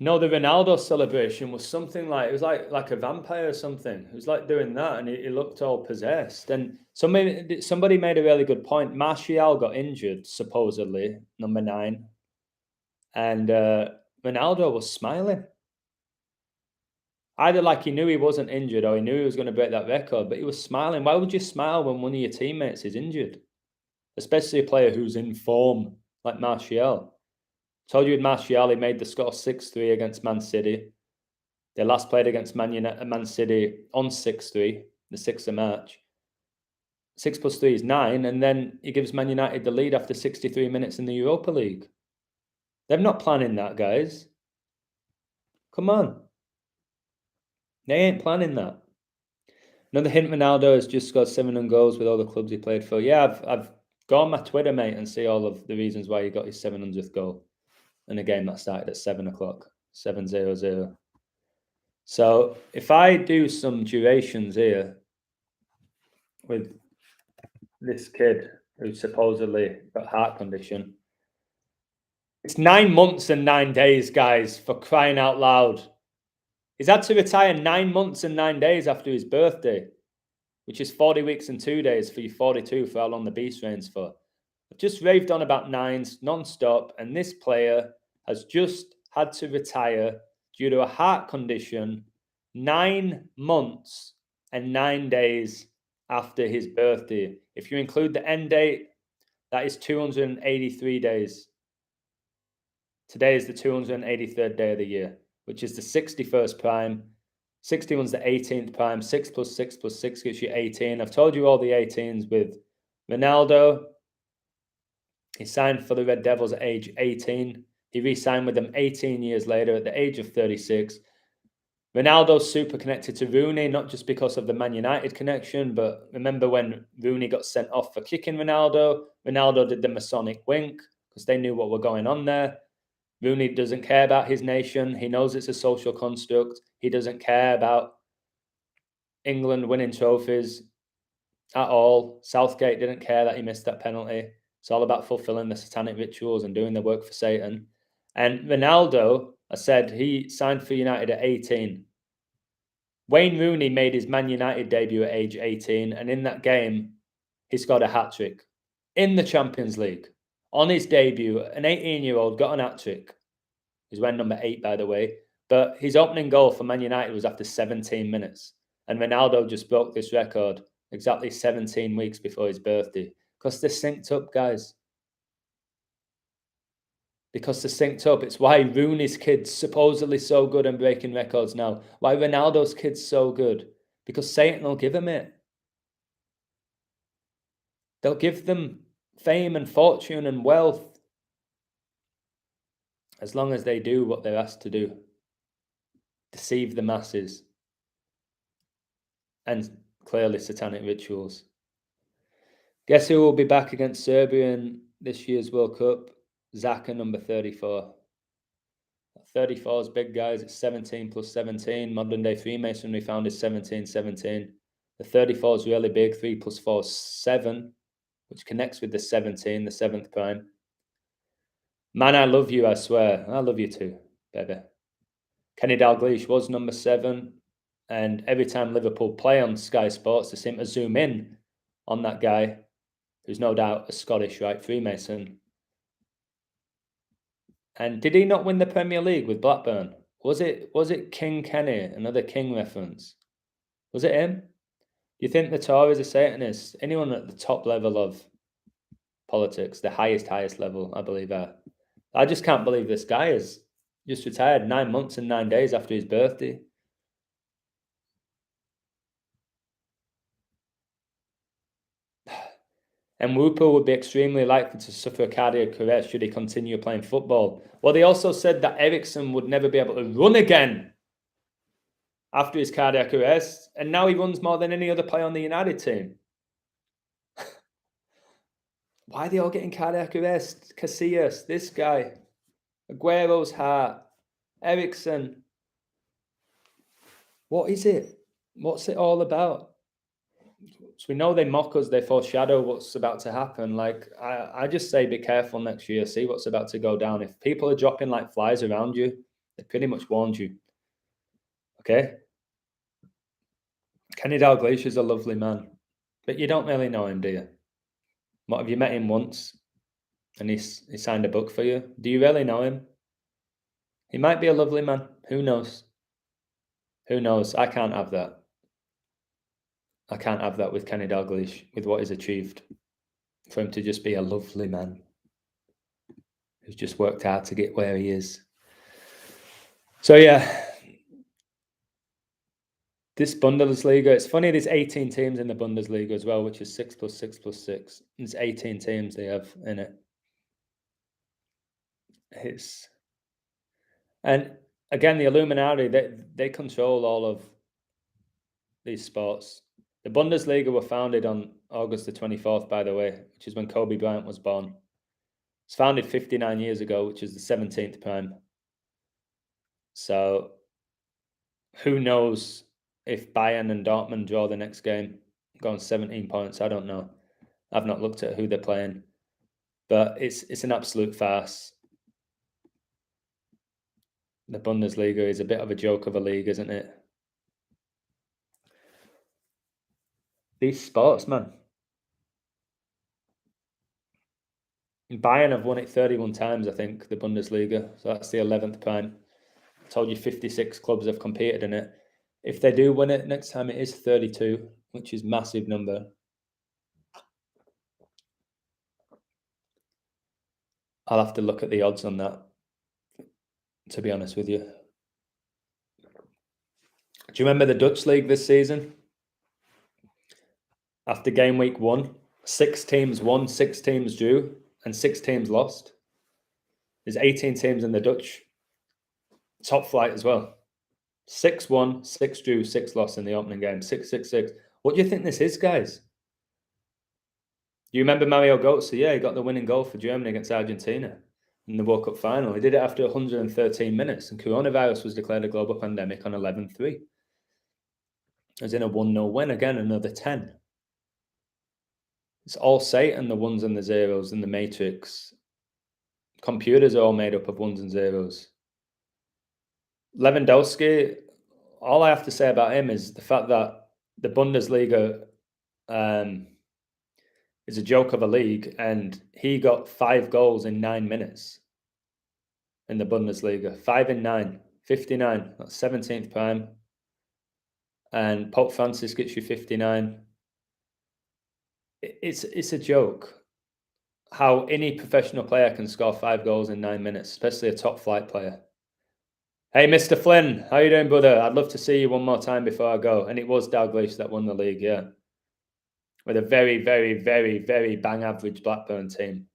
No, the Ronaldo celebration was something like, it was like a vampire or something. It was like doing that, and he looked all possessed. And somebody made a really good point. Martial got injured, supposedly, number 9. And Ronaldo was smiling. Either like he knew he wasn't injured or he knew he was going to break that record, but he was smiling. Why would you smile when one of your teammates is injured? Especially a player who's in form like Martial. Told you with Martial, he made the score 6-3 against Man City. They last played against Man City on 6-3, the 6th of March. 6 plus 3 is 9, and then he gives Man United the lead after 63 minutes in the Europa League. They're not planning that, guys. Come on. They ain't planning that. Another hint, Ronaldo has just scored 7 goals with all the clubs he played for. Yeah, I've gone on my Twitter, mate, and see all of the reasons why he got his 700th goal in a game that started at 7 o'clock, 7:00. So if I do some durations here with this kid who supposedly got heart condition, it's 9 months and 9 days, guys, for crying out loud. He's had to retire 9 months and 9 days after his birthday, which is 40 weeks and 2 days for your 42 for how long the beast reigns for. I've just raved on about 9s non-stop, and this player has just had to retire due to a heart condition 9 months and 9 days after his birthday. If you include the end date, that is 283 days. Today is the 283rd day of the year, which is the 61st prime. 61's the 18th prime. 6 plus 6 plus 6 gets you 18. I've told you all the 18s with Ronaldo. He signed for the Red Devils at age 18. He re-signed with them 18 years later at the age of 36. Ronaldo's super connected to Rooney, not just because of the Man United connection, but remember when Rooney got sent off for kicking Ronaldo? Ronaldo did the Masonic wink because they knew what was going on there. Rooney doesn't care about his nation. He knows it's a social construct. He doesn't care about England winning trophies at all. Southgate didn't care that he missed that penalty. It's all about fulfilling the satanic rituals and doing the work for Satan. And Ronaldo, I said, he signed for United at 18. Wayne Rooney made his Man United debut at age 18, and in that game, he scored a hat-trick in the Champions League. On his debut, an 18-year-old got an hat-trick. He's wearing number 8, by the way. But his opening goal for Man United was after 17 minutes. And Ronaldo just broke this record exactly 17 weeks before his birthday. Because they're synced up, guys. Because they're synced up. It's why Rooney's kid's supposedly so good and breaking records now. Why Ronaldo's kid's so good. Because Satan will give him it. They'll give them fame and fortune and wealth as long as they do what they're asked to do. Deceive the masses. And clearly satanic rituals. Guess who will be back against Serbia in this year's World Cup? Xhaka, number 34. 34 is big, guys. It's 17 plus 17. Modern day Freemasonry found is 17-17. The 34 is really big. 3 plus 4 is 7, which connects with the 17, the 7th prime. Man, I love you, I swear. I love you too, baby. Kenny Dalglish was number 7. And every time Liverpool play on Sky Sports, they seem to zoom in on that guy, who's no doubt a Scottish, right, Freemason. And did he not win the Premier League with Blackburn? Was it King Kenny, another King reference? Was it him? Do you think the Tories are Satanists? Anyone at the top level of politics, the highest level, I believe are. I just can't believe this guy is just retired 9 months and 9 days after his birthday. And Whooper would be extremely likely to suffer a cardiac arrest should he continue playing football. Well, they also said that Ericsson would never be able to run again after his cardiac arrest, and now he runs more than any other player on the United team. Why are they all getting cardiac arrest? Casillas, this guy, Aguero's heart, Ericsson. What is it? What's it all about? So we know they mock us, they foreshadow what's about to happen. Like, I just say be careful next year, see what's about to go down. If people are dropping like flies around you, They pretty much warned you. Okay? Kenny Dalglish is a lovely man, but you don't really know him, do you? What, have you met him once and he signed a book for you? Do you really know him? He might be a lovely man. Who knows? Who knows? I can't have that. I can't have that with Kenny Dalglish, with what he's achieved. For him to just be a lovely man who's just worked hard to get where he is. So yeah, this Bundesliga, it's funny, there's 18 teams in the Bundesliga as well, which is 6 + 6 + 6. There's 18 teams they have in it. And again, the Illuminati, they control all of these sports. The Bundesliga were founded on August the 24th, by the way, which is when Kobe Bryant was born. It's founded 59 years ago, which is the 17th prime. So who knows if Bayern and Dortmund draw the next game, going 17 points, I don't know. I've not looked at who they're playing. But it's an absolute farce. The Bundesliga is a bit of a joke of a league, isn't it? These sports, man. Bayern have won it 31 times, I think, the Bundesliga. So that's the 11th prime. I told you 56 clubs have competed in it. If they do win it next time, it is 32, which is massive number. I'll have to look at the odds on that, to be honest with you. Do you remember the Dutch league this season? After game week 1, 6 teams won, 6 teams drew, and 6 teams lost. There's 18 teams in the Dutch top flight as well. 6 won, 6 drew, 6 lost in the opening game. 6-6-6. What do you think this is, guys? You remember Mario Götze? Yeah, he got the winning goal for Germany against Argentina in the World Cup final. He did it after 113 minutes, and coronavirus was declared a global pandemic on 11/3. As in a 1-0 win, again, another 10. It's all Satan, the ones and the zeros in the matrix. Computers are all made up of ones and zeros. Lewandowski, all I have to say about him is the fact that the Bundesliga is a joke of a league, and he got 5 goals in 9 minutes in the Bundesliga. 5 in 9, 59. That's 17th prime. And Pope Francis gets you 59. It's a joke how any professional player can score 5 goals in 9 minutes, especially a top flight player. Hey, Mr. Flynn, how you doing, brother? I'd love to see you one more time before I go. And it was Dalglish that won the league, yeah. With a very, very, very, very bang average Blackburn team.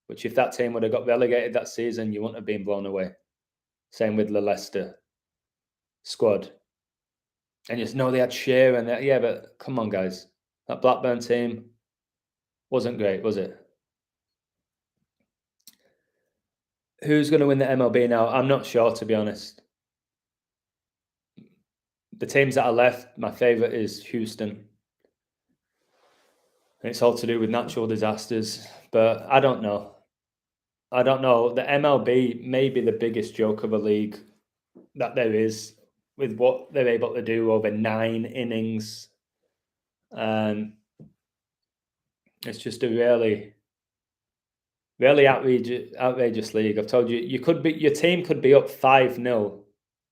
Which if that team would have got relegated that season, you wouldn't have been blown away. Same with the Leicester squad. And you just know they had Shearer and that. Yeah, but come on, guys. That Blackburn team wasn't great, was it? Who's going to win the MLB now? I'm not sure, to be honest. The teams that are left, my favourite is Houston. And it's all to do with natural disasters. But I don't know. I don't know. The MLB may be the biggest joke of a league that there is, with what they're able to do over 9 innings. It's just a really, really outrageous league. I've told you, your team could be up 5-0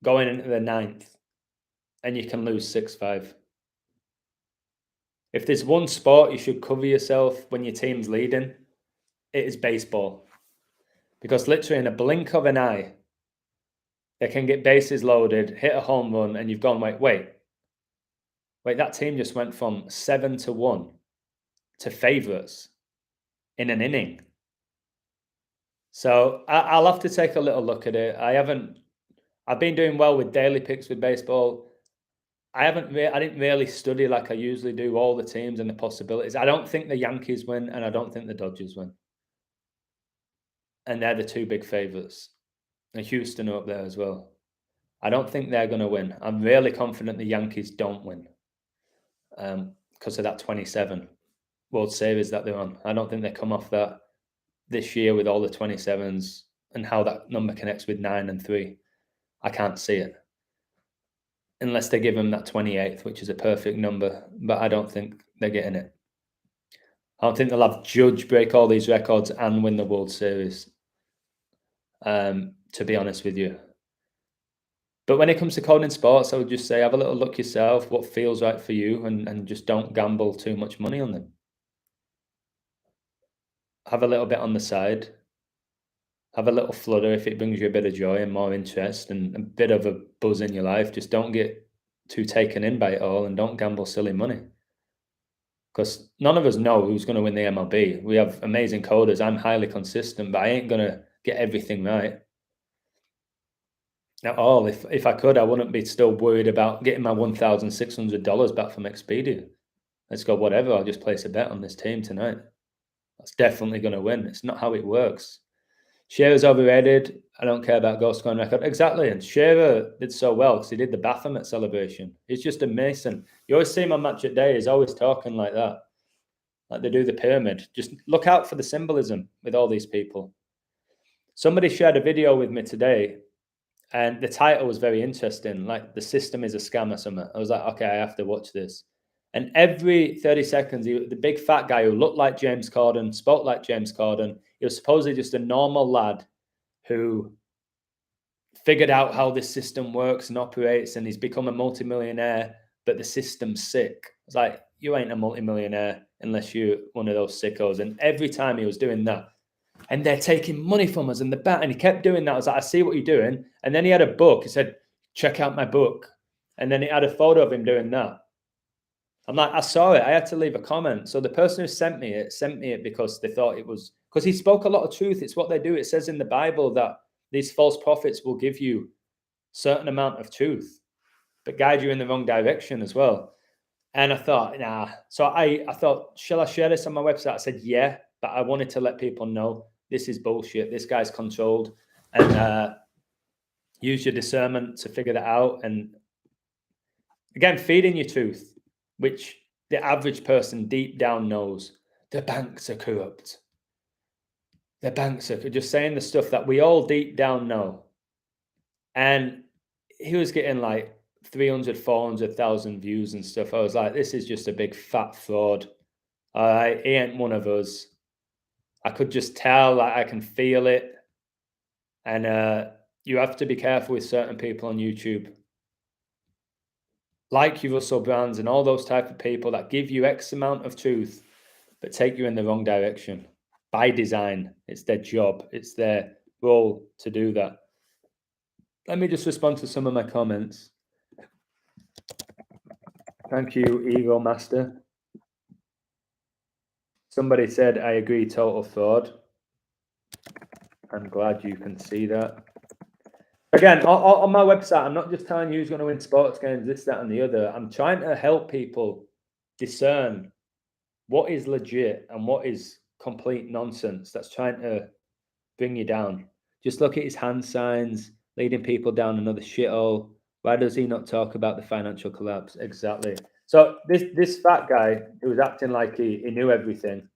going into the 9th, and you can lose 6-5. If there's one sport you should cover yourself when your team's leading, it is baseball. Because literally in a blink of an eye, they can get bases loaded, hit a home run, and you've gone, wait, that team just went from 7-1 to favourites in an inning. So I'll have to take a little look at it. I've been doing well with daily picks with baseball. I didn't really study like I usually do all the teams and the possibilities. I don't think the Yankees win, and I don't think the Dodgers win. And they're the 2 big favourites. And Houston are up there as well. I don't think they're going to win. I'm really confident the Yankees don't win because of that 27 World Series that they're on. I don't think they come off that this year with all the 27s and how that number connects with 9 and 3. I can't see it. Unless they give them that 28th, which is a perfect number. But I don't think they're getting it. I don't think they'll have Judge break all these records and win the World Series, to be honest with you. But when it comes to coding sports, I would just say have a little look yourself, what feels right for you, and just don't gamble too much money on them. Have a little bit on the side. Have a little flutter if it brings you a bit of joy and more interest and a bit of a buzz in your life. Just don't get too taken in by it all and don't gamble silly money. Because none of us know who's going to win the MLB. We have amazing coders. I'm highly consistent, but I ain't going to get everything right. At all. If I could, I wouldn't be still worried about getting my $1,600 back from Expedia. Let's go whatever. I'll just place a bet on this team tonight. That's definitely going to win. It's not how it works. Shearer's overrated. I don't care about goal scoring record. Exactly. And Shearer did so well because he did the Baphomet celebration. He's just a mason. You always see him on Match at Day. He's always talking like that. Like they do the pyramid. Just look out for the symbolism with all these people. Somebody shared a video with me today and the title was very interesting. Like the system is a scam or something. I was like, okay, I have to watch this. And every 30 seconds, the big fat guy who looked like James Corden, spoke like James Corden, he was supposedly just a normal lad who figured out how this system works and operates, and he's become a multimillionaire, but the system's sick. It's like, you ain't a multimillionaire unless you're one of those sickos. And every time he was doing that, and they're taking money from us and the bat, and he kept doing that. I was like, I see what you're doing. And then he had a book. He said, check out my book. And then he had a photo of him doing that. I'm like, I saw it. I had to leave a comment. So the person who sent me it because they thought it was, because he spoke a lot of truth. It's what they do. It says in the Bible that these false prophets will give you certain amount of truth, but guide you in the wrong direction as well. And I thought, nah. So I thought, shall I share this on my website? I said, yeah, but I wanted to let people know this is bullshit. This guy's controlled, and use your discernment to figure that out. And again, feeding your truth, which the average person deep down knows. The banks are corrupt. The banks are just saying the stuff that we all deep down know. And he was getting like 300, 400,000 views and stuff. I was like, this is just a big fat fraud. All right, he ain't one of us. I could just tell, like, I can feel it. And you have to be careful with certain people on YouTube. Like your Russell Brands and all those type of people that give you X amount of truth, but take you in the wrong direction by design. It's their job. It's their role to do that. Let me just respond to some of my comments. Thank you, Ego Master. Somebody said, I agree, total fraud. I'm glad you can see that. Again, on my website, I'm not just telling you who's going to win sports games, this, that, and the other. I'm trying to help people discern what is legit and what is complete nonsense that's trying to bring you down. Just look at his hand signs, leading people down another shithole. Why does he not talk about the financial collapse? Exactly. So this fat guy who was acting like he knew everything,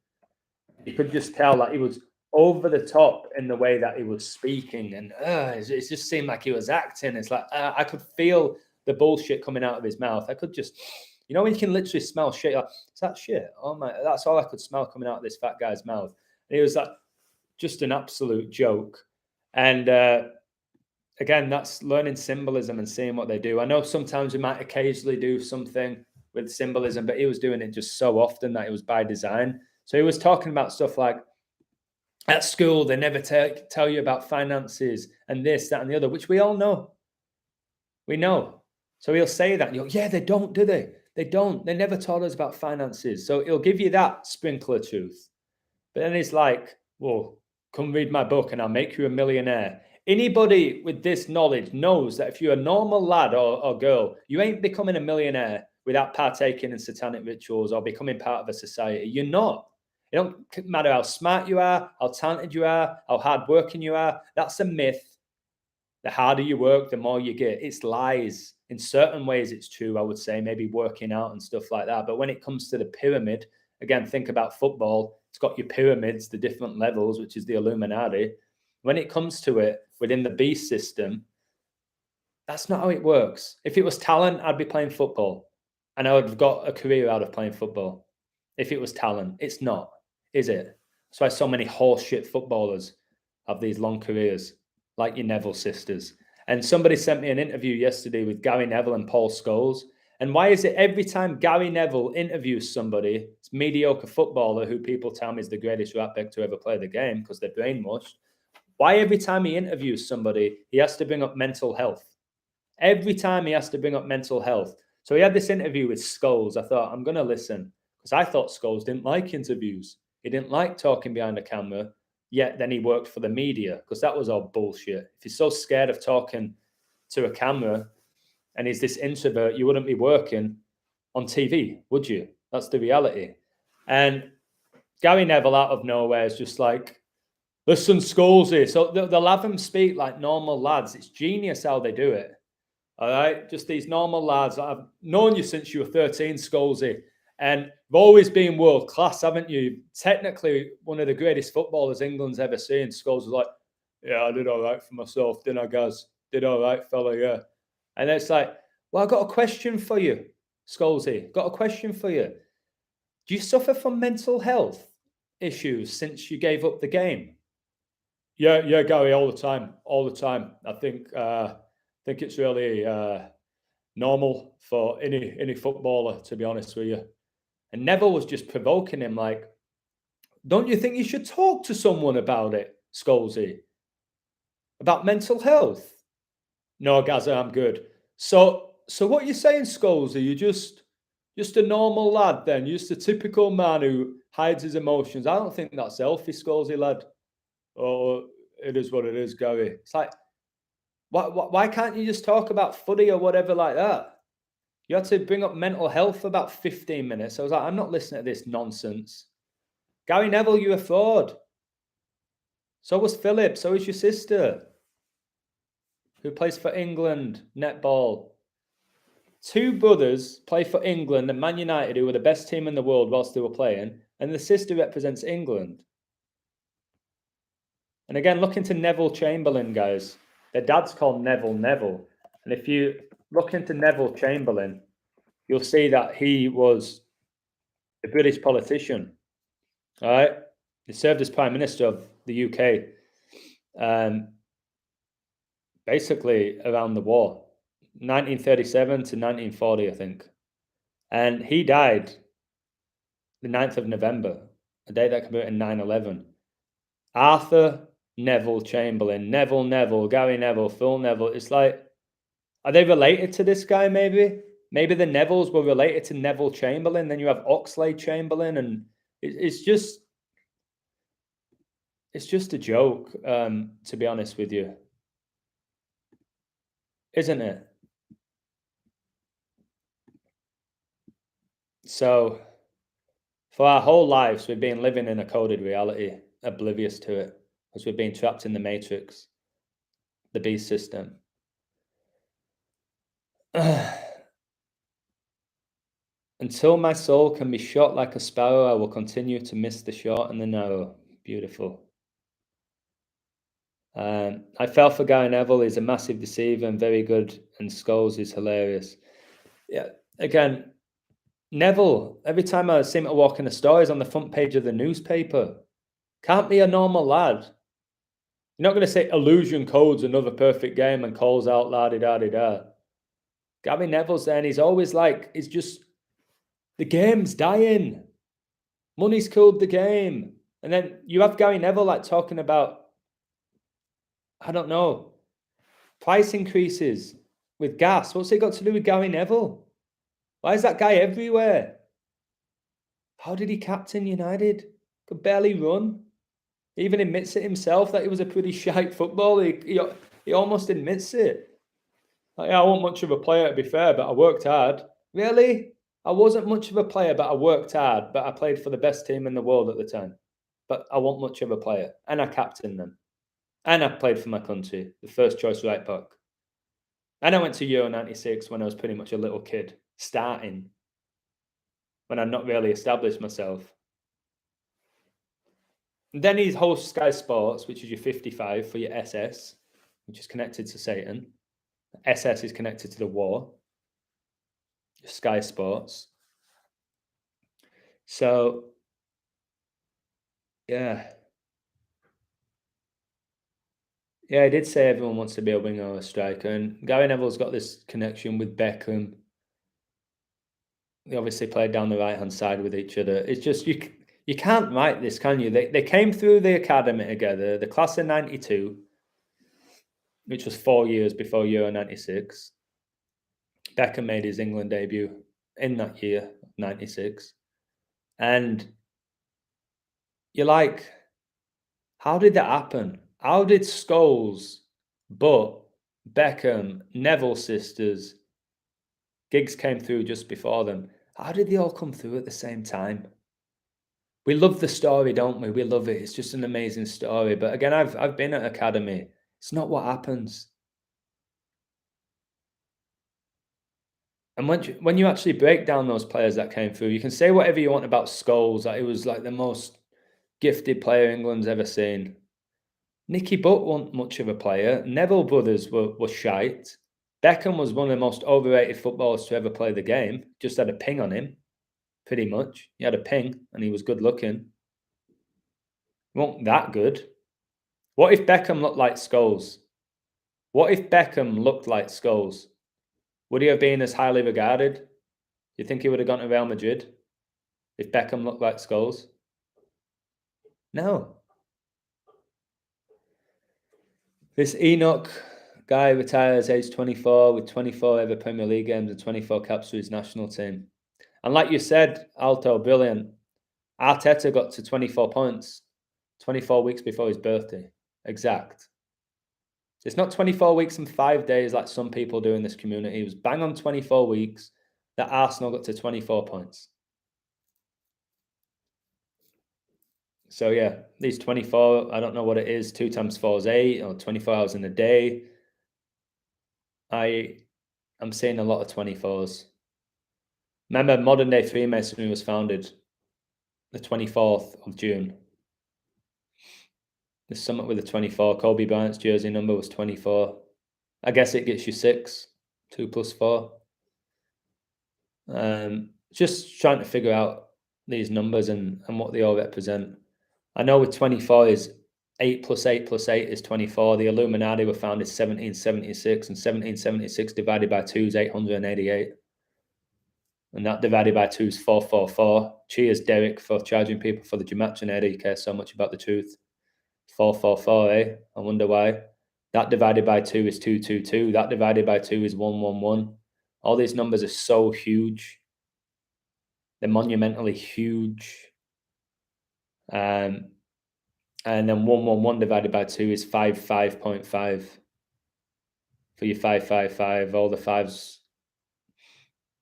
you could just tell that he was over the top in the way that he was speaking, and it just seemed like he was acting. It's like I could feel the bullshit coming out of his mouth. I could just, when you can literally smell shit. Like, is that shit? Oh my! That's all I could smell coming out of this fat guy's mouth. And he was like, just an absolute joke. And again, that's learning symbolism and seeing what they do. I know sometimes we might occasionally do something with symbolism, but he was doing it just so often that it was by design. So he was talking about stuff like, at school, they never tell you about finances and this, that, and the other, which we all know. We know. So he'll say that. And you'll, yeah, they don't, do they? They don't. They never taught us about finances. So he'll give you that sprinkle of truth. But then it's like, well, come read my book and I'll make you a millionaire. Anybody with this knowledge knows that if you're a normal lad or girl, you ain't becoming a millionaire without partaking in satanic rituals or becoming part of a society. You're not. It don't matter how smart you are, how talented you are, how hardworking you are. That's a myth. The harder you work, the more you get. It's lies. In certain ways, it's true, I would say, maybe working out and stuff like that. But when it comes to the pyramid, again, think about football. It's got your pyramids, the different levels, which is the Illuminati. When it comes to it, within the beast system, That's not how it works. If it was talent, I'd be playing football and I would have got a career out of playing football. If it was talent, it's not, is it? That's why so many horseshit footballers have these long careers, like your Neville sisters. And somebody sent me an interview yesterday with Gary Neville and Paul Scholes. And why is it every time Gary Neville interviews somebody, it's mediocre footballer who people tell me is the greatest right back to ever play the game because they're brainwashed? Why every time he interviews somebody, he has to bring up mental health? Every time he has to bring up mental health. So he had this interview with Scholes. I thought, I'm going to listen because I thought Scholes didn't like interviews. He didn't like talking behind the camera. Yet then he worked for the media because that was all bullshit. If he's so scared of talking to a camera and he's this introvert, you wouldn't be working on TV, would you? That's the reality. And Gary Neville out of nowhere is just like, listen, Scholesy. So they'll have him speak like normal lads. It's genius how they do it. All right, just these normal lads. I've known you since you were 13, Scholesy, and you've always been world class, haven't you? Technically, one of the greatest footballers England's ever seen. Scholes was like, yeah, I did all right for myself, didn't I, guys? Did all right, fella, yeah. And it's like, well, I've got a question for you, Scholesy. Got a question for you. Do you suffer from mental health issues since you gave up the game? Yeah, Gary, all the time. I think it's really normal for any footballer, to be honest with you. And Neville was just provoking him, like, don't you think you should talk to someone about it, Scholesy? About mental health? No, Gaza, I'm good. So what you're saying, Scholesy, you're just a normal lad then? You're just a typical man who hides his emotions. I don't think that's healthy, Scholesy, lad. Oh, it is what it is, Gary. It's like, why can't you just talk about footy or whatever like that? You had to bring up mental health for about 15 minutes. I was like, I'm not listening to this nonsense. Gary Neville, you're a fraud. So was Philip. So is your sister, who plays for England, netball. Two brothers play for England and Man United, who were the best team in the world whilst they were playing, and the sister represents England. And again, look into Neville Chamberlain, guys. Their dad's called Neville. And if you look into Neville Chamberlain, you'll see that he was a British politician. All right. He served as Prime Minister of the UK, basically around the war, 1937 to 1940, I think. And he died the 9th of November, a day that came out in 9/11. Arthur Neville Chamberlain, Neville, Gary Neville, Phil Neville. It's like, are they related to this guy maybe? Maybe the Nevilles were related to Neville Chamberlain. Then you have Oxlade Chamberlain, and it's just a joke, to be honest with you. Isn't it? So for our whole lives, we've been living in a coded reality, oblivious to it, because we've been trapped in the matrix, the beast system. Until my soul can be shot like a sparrow, I will continue to miss the short and the narrow. Beautiful. I fell for Gary Neville. He's a massive deceiver and very good, and Scholes is hilarious. Yeah, again, Neville, every time I see him walk in the stories on the front page of the newspaper, can't be a normal lad. You're not going to say illusion codes another perfect game and calls out la-di-da-di-da. Gary Neville's there and he's always like, it's just, the game's dying. Money's killed the game. And then you have Gary Neville like talking about, I don't know, price increases with gas. What's it got to do with Gary Neville? Why is that guy everywhere? How did he captain United? Could barely run. He even admits it himself that he was a pretty shite footballer. He almost admits it. Like, yeah, I wasn't much of a player, to be fair, but I worked hard. Really? I wasn't much of a player, but I worked hard. But I played for the best team in the world at the time. But I wasn't much of a player. And I captained them. And I played for my country, the first choice right back. And I went to Euro 96 when I was pretty much a little kid, starting, when I'd not really established myself. And then he hosts Sky Sports, which is your 55 for your SS, which is connected to Satan. SS is connected to the war. Sky Sports. So, yeah. Yeah, I did say everyone wants to be a winger or a striker, and Gary Neville's got this connection with Beckham. They obviously played down the right-hand side with each other. It's just, you can't write this, can you? They came through the academy together, the class of 92, which was 4 years before Euro 96. Beckham made his England debut in that year, 96. And you're like, how did that happen? How did Scholes, Butt, Beckham, Neville sisters, Giggs came through just before them? How did they all come through at the same time? We love the story, don't we? We love it. It's just an amazing story. But again, I've been at academy. It's not what happens. And when you actually break down those players that came through, you can say whatever you want about Scholes, that he was like the most gifted player England's ever seen. Nicky Butt wasn't much of a player. Neville brothers were shite. Beckham was one of the most overrated footballers to ever play the game. Just had a ping on him, pretty much. He had a ping, and he was good looking. He wasn't that good. What if Beckham looked like Scholes? What if Beckham looked like Scholes? Would he have been as highly regarded? You think he would have gone to Real Madrid if Beckham looked like Scholes? No. This Enoch guy retires age 24 with 24 ever Premier League games and 24 caps for his national team. And like you said, Alto, brilliant. Arteta got to 24 points 24 weeks before his birthday. Exact. It's not 24 weeks and 5 days like some people do in this community. It was bang on 24 weeks that Arsenal got to 24 points. So yeah, these 24, I don't know what it is. 2 times 4 is 8, or 24 hours in a day. I'm seeing a lot of 24s. Remember, modern day Freemasonry was founded the 24th of June. The summit with the 24. Kobe Bryant's jersey number was 24. I guess it gets you 6. 2 plus 4. Just trying to figure out these numbers and what they all represent. I know with 24 is 8 plus 8 plus 8 is 24. The Illuminati were founded 1776, and 1776 divided by 2 is 888. And that divided by 2 is 444. Cheers, Derek, for charging people for the gematria. You care so much about the truth. 444, eh? I wonder why. That divided by 2 is 222. That divided by 2 is 111. All these numbers are so huge. They're monumentally huge. And then 111 divided by 2 is 55.5. For your 555, all the 5s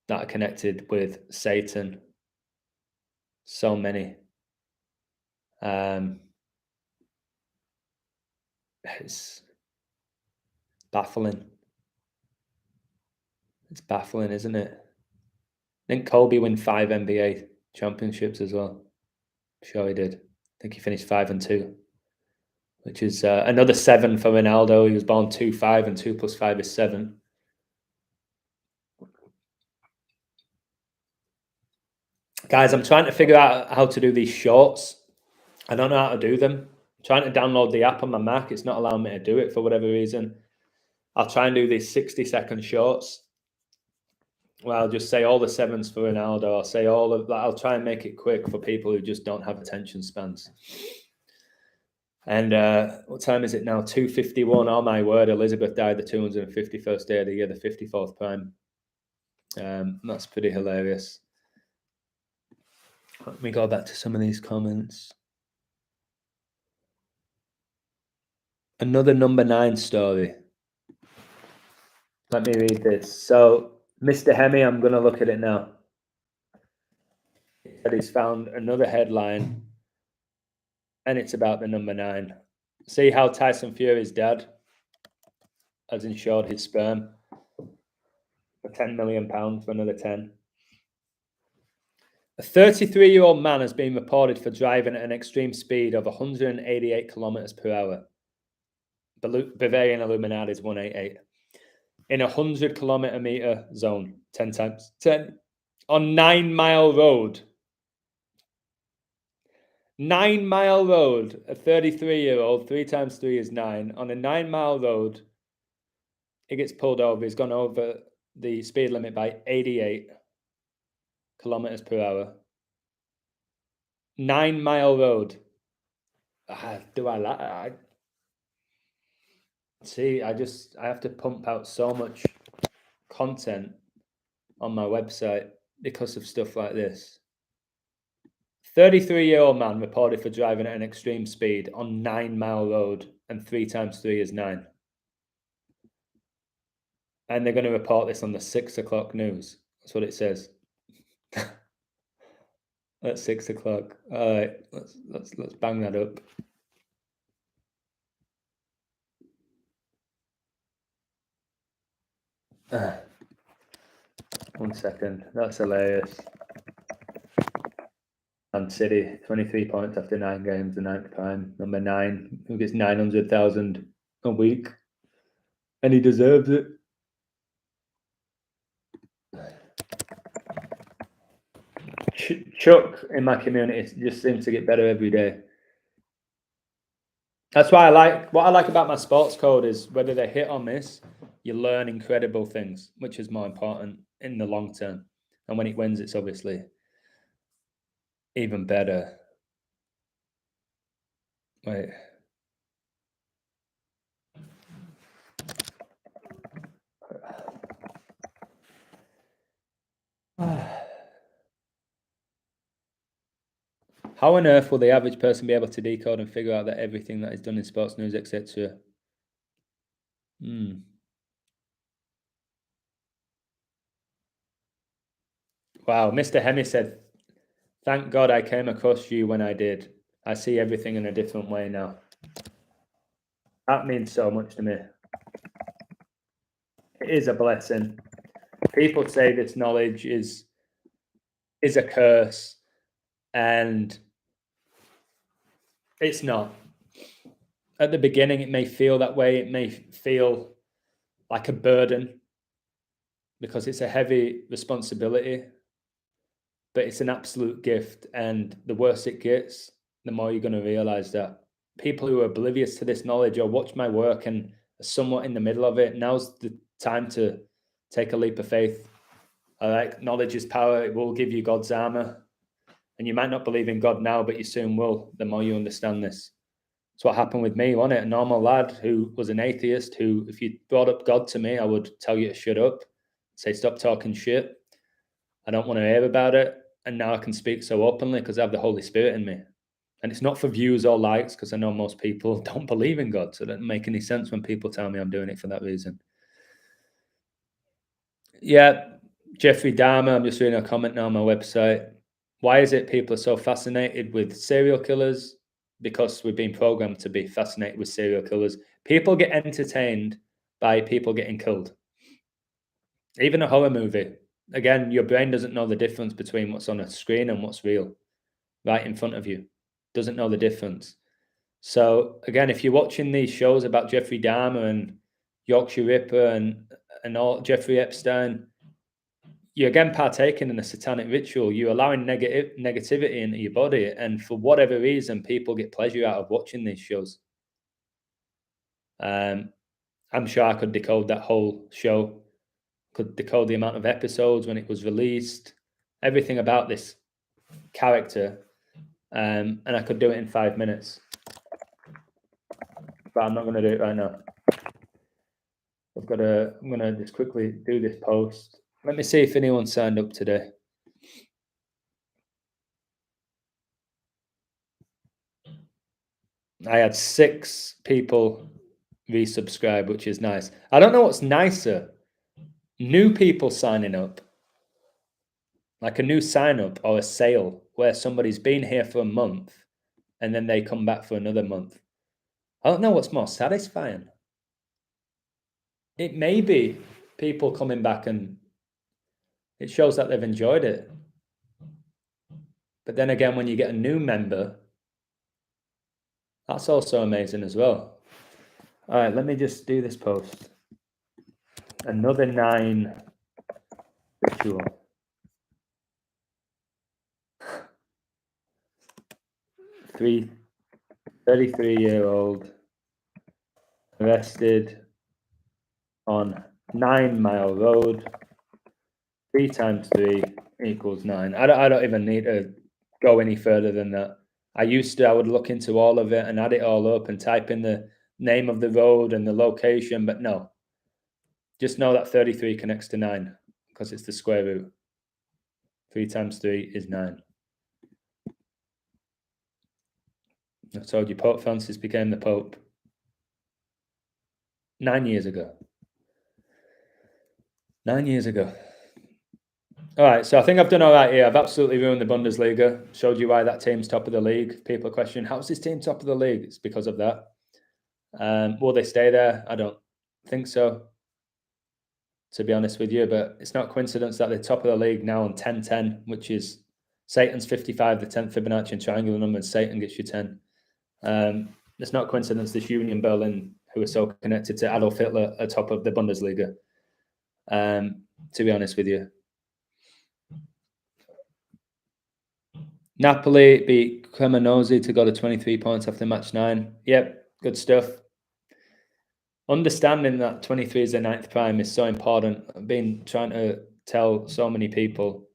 that are connected with Satan. So many. It's baffling. It's baffling, isn't it? Didn't Kobe win 5 NBA championships as well? Sure he did. I think he finished 5 and 2, which is another 7 for Ronaldo. He was born 2-5, and 2 plus 5 is 7. Guys, I'm trying to figure out how to do these shorts. I don't know how to do them. I'm trying to download the app on my Mac. It's not allowing me to do it for whatever reason. I'll try and do these 60-second shorts. Well, I'll just say all the 7s for Ronaldo. I'll say all of that. I'll try and make it quick for people who just don't have attention spans. And what time is it now? 2:51. Oh my word! Elizabeth died the 251st day of the year, the 54th prime. That's pretty hilarious. Let me go back to some of these comments. Another number 9 story. Let me read this. So, Mr. Hemi, I'm going to look at it now. He said he's found another headline, and it's about the number 9. See how Tyson Fury's dad has insured his sperm for £10 million for another 10. A 33-year-old man has been reported for driving at an extreme speed of 188 kilometers per hour. Bavarian Illuminati is 188. in 100 kilometer zone, 10 times 10 on 9 Mile Road. 9 Mile Road, a 33-year-old, 3 times 3 is 9. On a 9 Mile Road, he gets pulled over. He's gone over the speed limit by 88 kilometers per hour. 9 Mile Road. Do I like? See, I have to pump out so much content on my website because of stuff like this. 33-year-old man reported for driving at an extreme speed on 9 Mile Road, and 3 times 3 is 9. And they're going to report this on the 6 o'clock news. That's what it says. At 6 o'clock. All right, let's bang that up. One second. That's hilarious. Man City, 23 points after 9 games, the 9th prime. Number 9, who gets 900,000 a week. And he deserves it. Chuck in my community just seems to get better every day. That's why what I like about my sports code is whether they hit or miss, you learn incredible things, which is more important in the long term. And when it wins, it's obviously even better. Wait. How on earth will the average person be able to decode and figure out that everything that is done in sports news, etc.? Wow, Mr. Hemi said, "Thank God I came across you when I did. I see everything in a different way now." That means so much to me. It is a blessing. People say this knowledge is a curse, and it's not. At the beginning, it may feel that way. It may feel like a burden because it's a heavy responsibility, but it's an absolute gift. And the worse it gets, the more you're going to realize that people who are oblivious to this knowledge or watch my work and are somewhat in the middle of it, now's the time to take a leap of faith. All right, knowledge is power. It will give you God's armor. And you might not believe in God now, but you soon will, the more you understand this. It's what happened with me, wasn't it? A normal lad who was an atheist, who, if you brought up God to me, I would tell you to shut up, say, stop talking shit. I don't want to hear about it. And now I can speak so openly because I have the Holy Spirit in me. And it's not for views or likes, because I know most people don't believe in God. So it doesn't make any sense when people tell me I'm doing it for that reason. Yeah, Jeffrey Dahmer, I'm just reading a comment now on my website. Why is it people are so fascinated with serial killers? Because we've been programmed to be fascinated with serial killers. People get entertained by people getting killed. Even a horror movie. Again, your brain doesn't know the difference between what's on a screen and what's real. Right in front of you. Doesn't know the difference. So again, if you're watching these shows about Jeffrey Dahmer and Yorkshire Ripper and all Jeffrey Epstein, you're again partaking in a satanic ritual. You're allowing negativity into your body, and for whatever reason, people get pleasure out of watching these shows. I'm sure I could decode that whole show, could decode the amount of episodes when it was released, everything about this character, and I could do it in 5 minutes. But I'm not going to do it right now. I'm going to just quickly do this post. Let me see if anyone signed up today. I had 6 people resubscribe, which is nice. I don't know what's nicer. New people signing up, like a new sign up or a sale where somebody's been here for a month and then they come back for another month. I don't know what's more satisfying. It may be people coming back and it shows that they've enjoyed it. But then again, when you get a new member, that's also amazing as well. All right, let me just do this post. Another 9 ritual. 33-year-old arrested on 9 Mile Road. 3 times 3 equals 9. I don't even need to go any further than that. I would look into all of it and add it all up and type in the name of the road and the location, but no. Just know that 33 connects to 9 because it's the square root. 3 times 3 is 9. I told you Pope Francis became the Pope 9 years ago. 9 years ago. All right, so I think I've done all right here. I've absolutely ruined the Bundesliga. Showed you why that team's top of the league. People are questioning, how's this team top of the league? It's because of that. Will they stay there? I don't think so, to be honest with you. But it's not coincidence that they're top of the league now on 10-10, which is Satan's 55, the 10th Fibonacci and triangular number, and Satan gets you 10. It's not coincidence this Union Berlin, who are so connected to Adolf Hitler, are top of the Bundesliga, to be honest with you. Napoli beat Cremonese to go to 23 points after match 9. Yep, good stuff. Understanding that 23 is the 9th prime is so important. I've been trying to tell so many people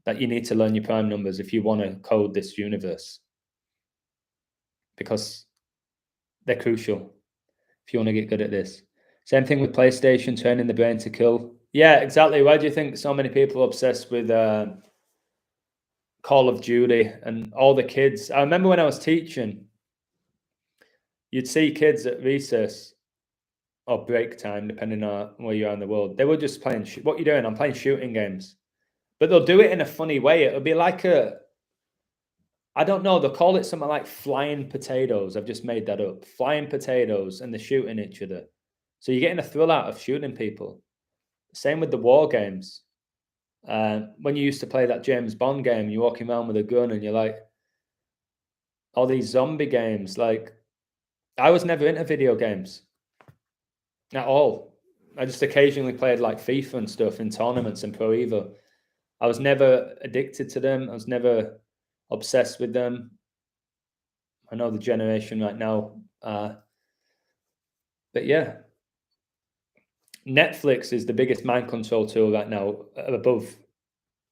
that you need to learn your prime numbers if you want to code this universe, because they're crucial if you want to get good at this. Same thing with PlayStation, training the brain to kill. Yeah, exactly. Why do you think so many people are obsessed with Call of Duty and all the kids? I remember when I was teaching, you'd see kids at recess or break time, depending on where you are in the world. They were just playing, what are you doing? I'm playing shooting games. But they'll do it in a funny way. It'll be like I don't know, they'll call it something like flying potatoes. I've just made that up. Flying potatoes, and they're shooting each other. So you're getting a thrill out of shooting people. Same with the war games. When you used to play that James Bond game, you're walking around with a gun and you're like, all these zombie games. Like, I was never into video games at all. I just occasionally played like FIFA and stuff in tournaments and Pro Evo. I was never addicted to them. I was never obsessed with them. I know the generation right now. But yeah, Netflix is the biggest mind control tool right now, above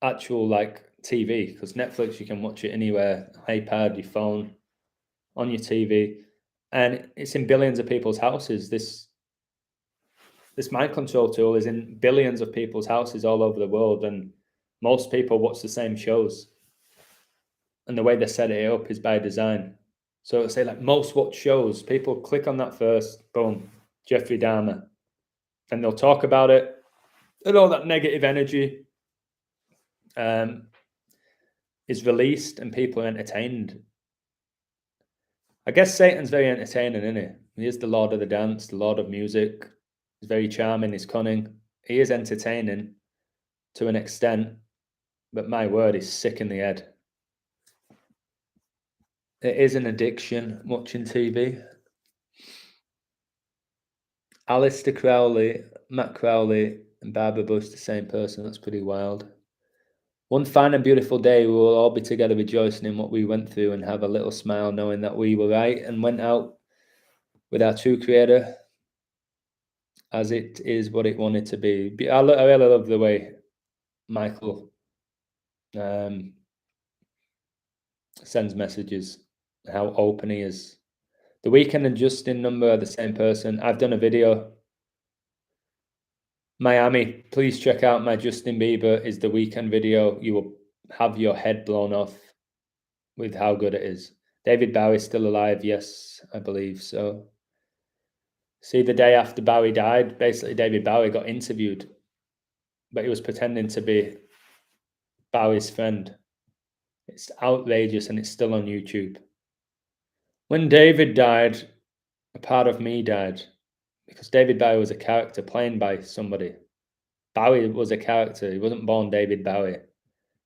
actual like TV, because Netflix, you can watch it anywhere, iPad, your phone, on your TV, and it's in billions of people's houses. This mind control tool is in billions of people's houses all over the world, and most people watch the same shows. And the way they set it up is by design. So it'll say like most watched shows, people click on that first, boom, Jeffrey Dahmer. And they'll talk about it, and all that negative energy is released, and people are entertained. I guess Satan's very entertaining, isn't he? He is the Lord of the dance, the Lord of music. He's very charming, he's cunning. He is entertaining to an extent, but my word, he's sick in the head. It is an addiction, watching TV. Alistair Crowley, Matt Crowley, and Barbara Bush, the same person. That's pretty wild. One fine and beautiful day, we will all be together rejoicing in what we went through and have a little smile knowing that we were right and went out with our true creator as it is what it wanted to be. I really love the way Michael sends messages, how open he is. The Weeknd and Justin Number are the same person. I've done a video. Miami, please check out my Justin Bieber is the Weeknd video. You will have your head blown off with how good it is. David Bowie's still alive. Yes, I believe so. See, the day after Bowie died, basically David Bowie got interviewed, but he was pretending to be Bowie's friend. It's outrageous, and it's still on YouTube. When David died, a part of me died, because David Bowie was a character playing by somebody. Bowie was a character. He wasn't born David Bowie.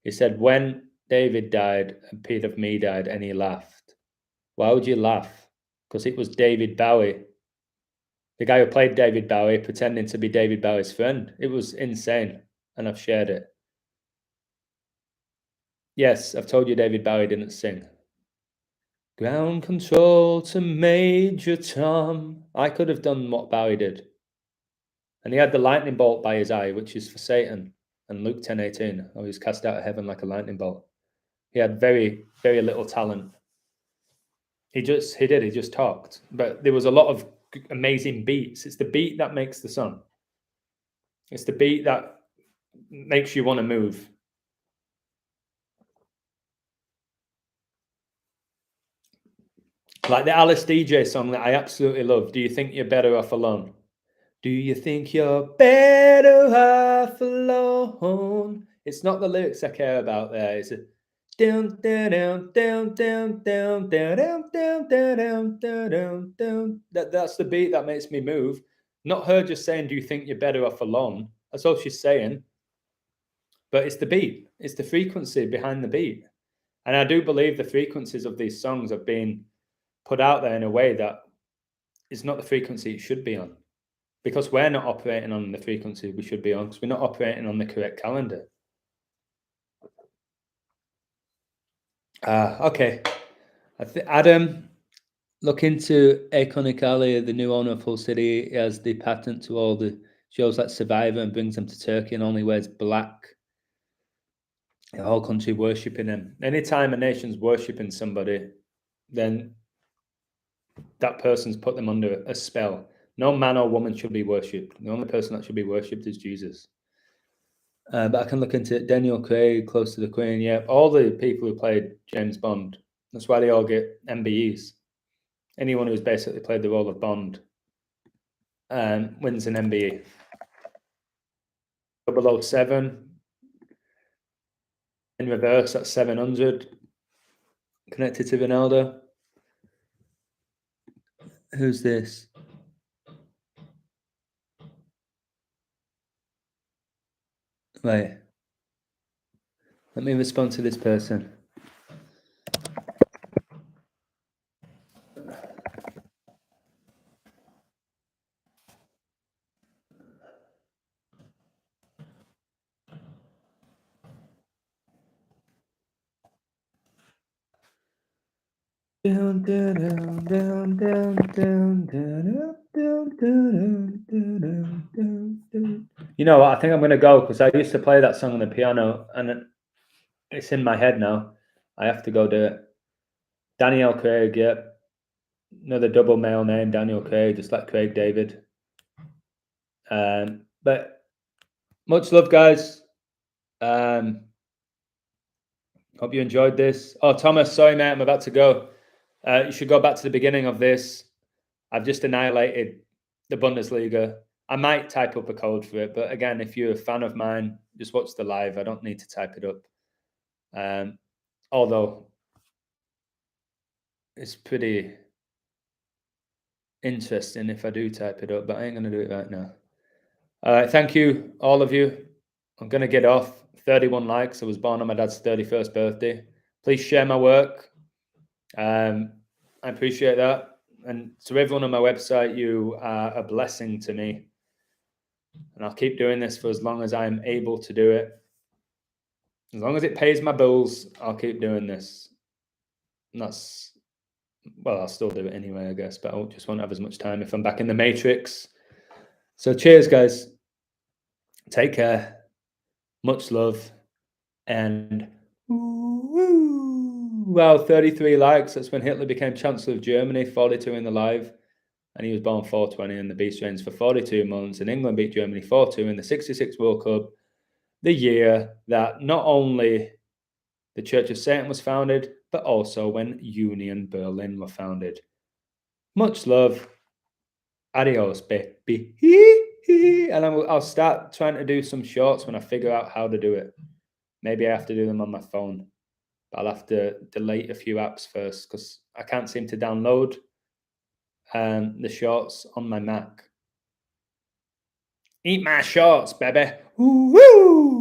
He said, when David died, a part of me died, and he laughed. Why would you laugh? Because it was David Bowie The guy who played David Bowie pretending to be David Bowie's friend. It was insane, and I've shared it. Yes, I've told you David Bowie didn't sing. Ground control to Major Tom. I could have done what Bowie did. And he had the lightning bolt by his eye, which is for Satan. And Luke 10:18, he was cast out of heaven like a lightning bolt. He had very, very little talent. He just talked. But there was a lot of amazing beats. It's the beat that makes the song. It's the beat that makes you want to move. Like the Alice DJ song that I absolutely love. Do you think you're better off alone? Do you think you're better off alone? It's not the lyrics I care about there. It's a down, down, down, down, down, down, down, down, down, down, down, down. That's the beat that makes me move. Not her just saying, do you think you're better off alone? That's all she's saying. But it's the beat. It's the frequency behind the beat. And I do believe the frequencies of these songs have been put out there in a way that is not the frequency it should be on. Because we're not operating on the frequency we should be on, because we're not operating on the correct calendar. Okay. Adam, look into Econicali, the new owner of Hull City. He has the patent to all the shows like Survivor and brings them to Turkey and only wears black. The whole country worshipping him. Anytime a nation's worshipping somebody, then that person's put them under a spell. No man or woman should be worshipped. The only person that should be worshipped is Jesus. But I can look into it. Daniel Craig, Close to the Queen. Yeah, all the people who played James Bond. That's why they all get MBEs. Anyone who's basically played the role of Bond wins an MBE. 007. In reverse, that's 700. Connected to Ronaldo. Who's this? Right. Let me respond to this person. Down, down, down, down, down, down, down, down, down, down, down, down. You know what? I think I'm going to go because I used to play that song on the piano and it's in my head now. I have to go do it. Daniel Craig, yeah. Another double male name, Daniel Craig, just like Craig David. But much love, guys. Hope you enjoyed this. Oh, Thomas, sorry, mate, I'm about to go. You should go back to the beginning of this. I've just annihilated the Bundesliga. I might type up a code for it, but again, if you're a fan of mine, just watch the live. I don't need to type it up. Although it's pretty interesting if I do type it up, but I ain't going to do it right now. All right, thank you, all of you. I'm going to get off. 31 likes. I was born on my dad's 31st birthday. Please share my work. I appreciate that. And to everyone on my website, you are a blessing to me. And I'll keep doing this for as long as I'm able to do it. As long as it pays my bills, I'll keep doing this. And that's, well, I'll still do it anyway, I guess, but I just won't have as much time if I'm back in the Matrix. So cheers, guys. Take care. Much love. And wow, 33 likes. That's when Hitler became Chancellor of Germany, 42 in the live. And he was born 420 and the beast reigns for 42 months. And England beat Germany 4-2 in the 66 World Cup, the year that not only the Church of Satan was founded, but also when Union Berlin were founded. Much love. Adios, baby. And I'll start trying to do some shorts when I figure out how to do it. Maybe I have to do them on my phone. But I'll have to delete a few apps first because I can't seem to download the shorts on my Mac. Eat my shorts, baby. Woo!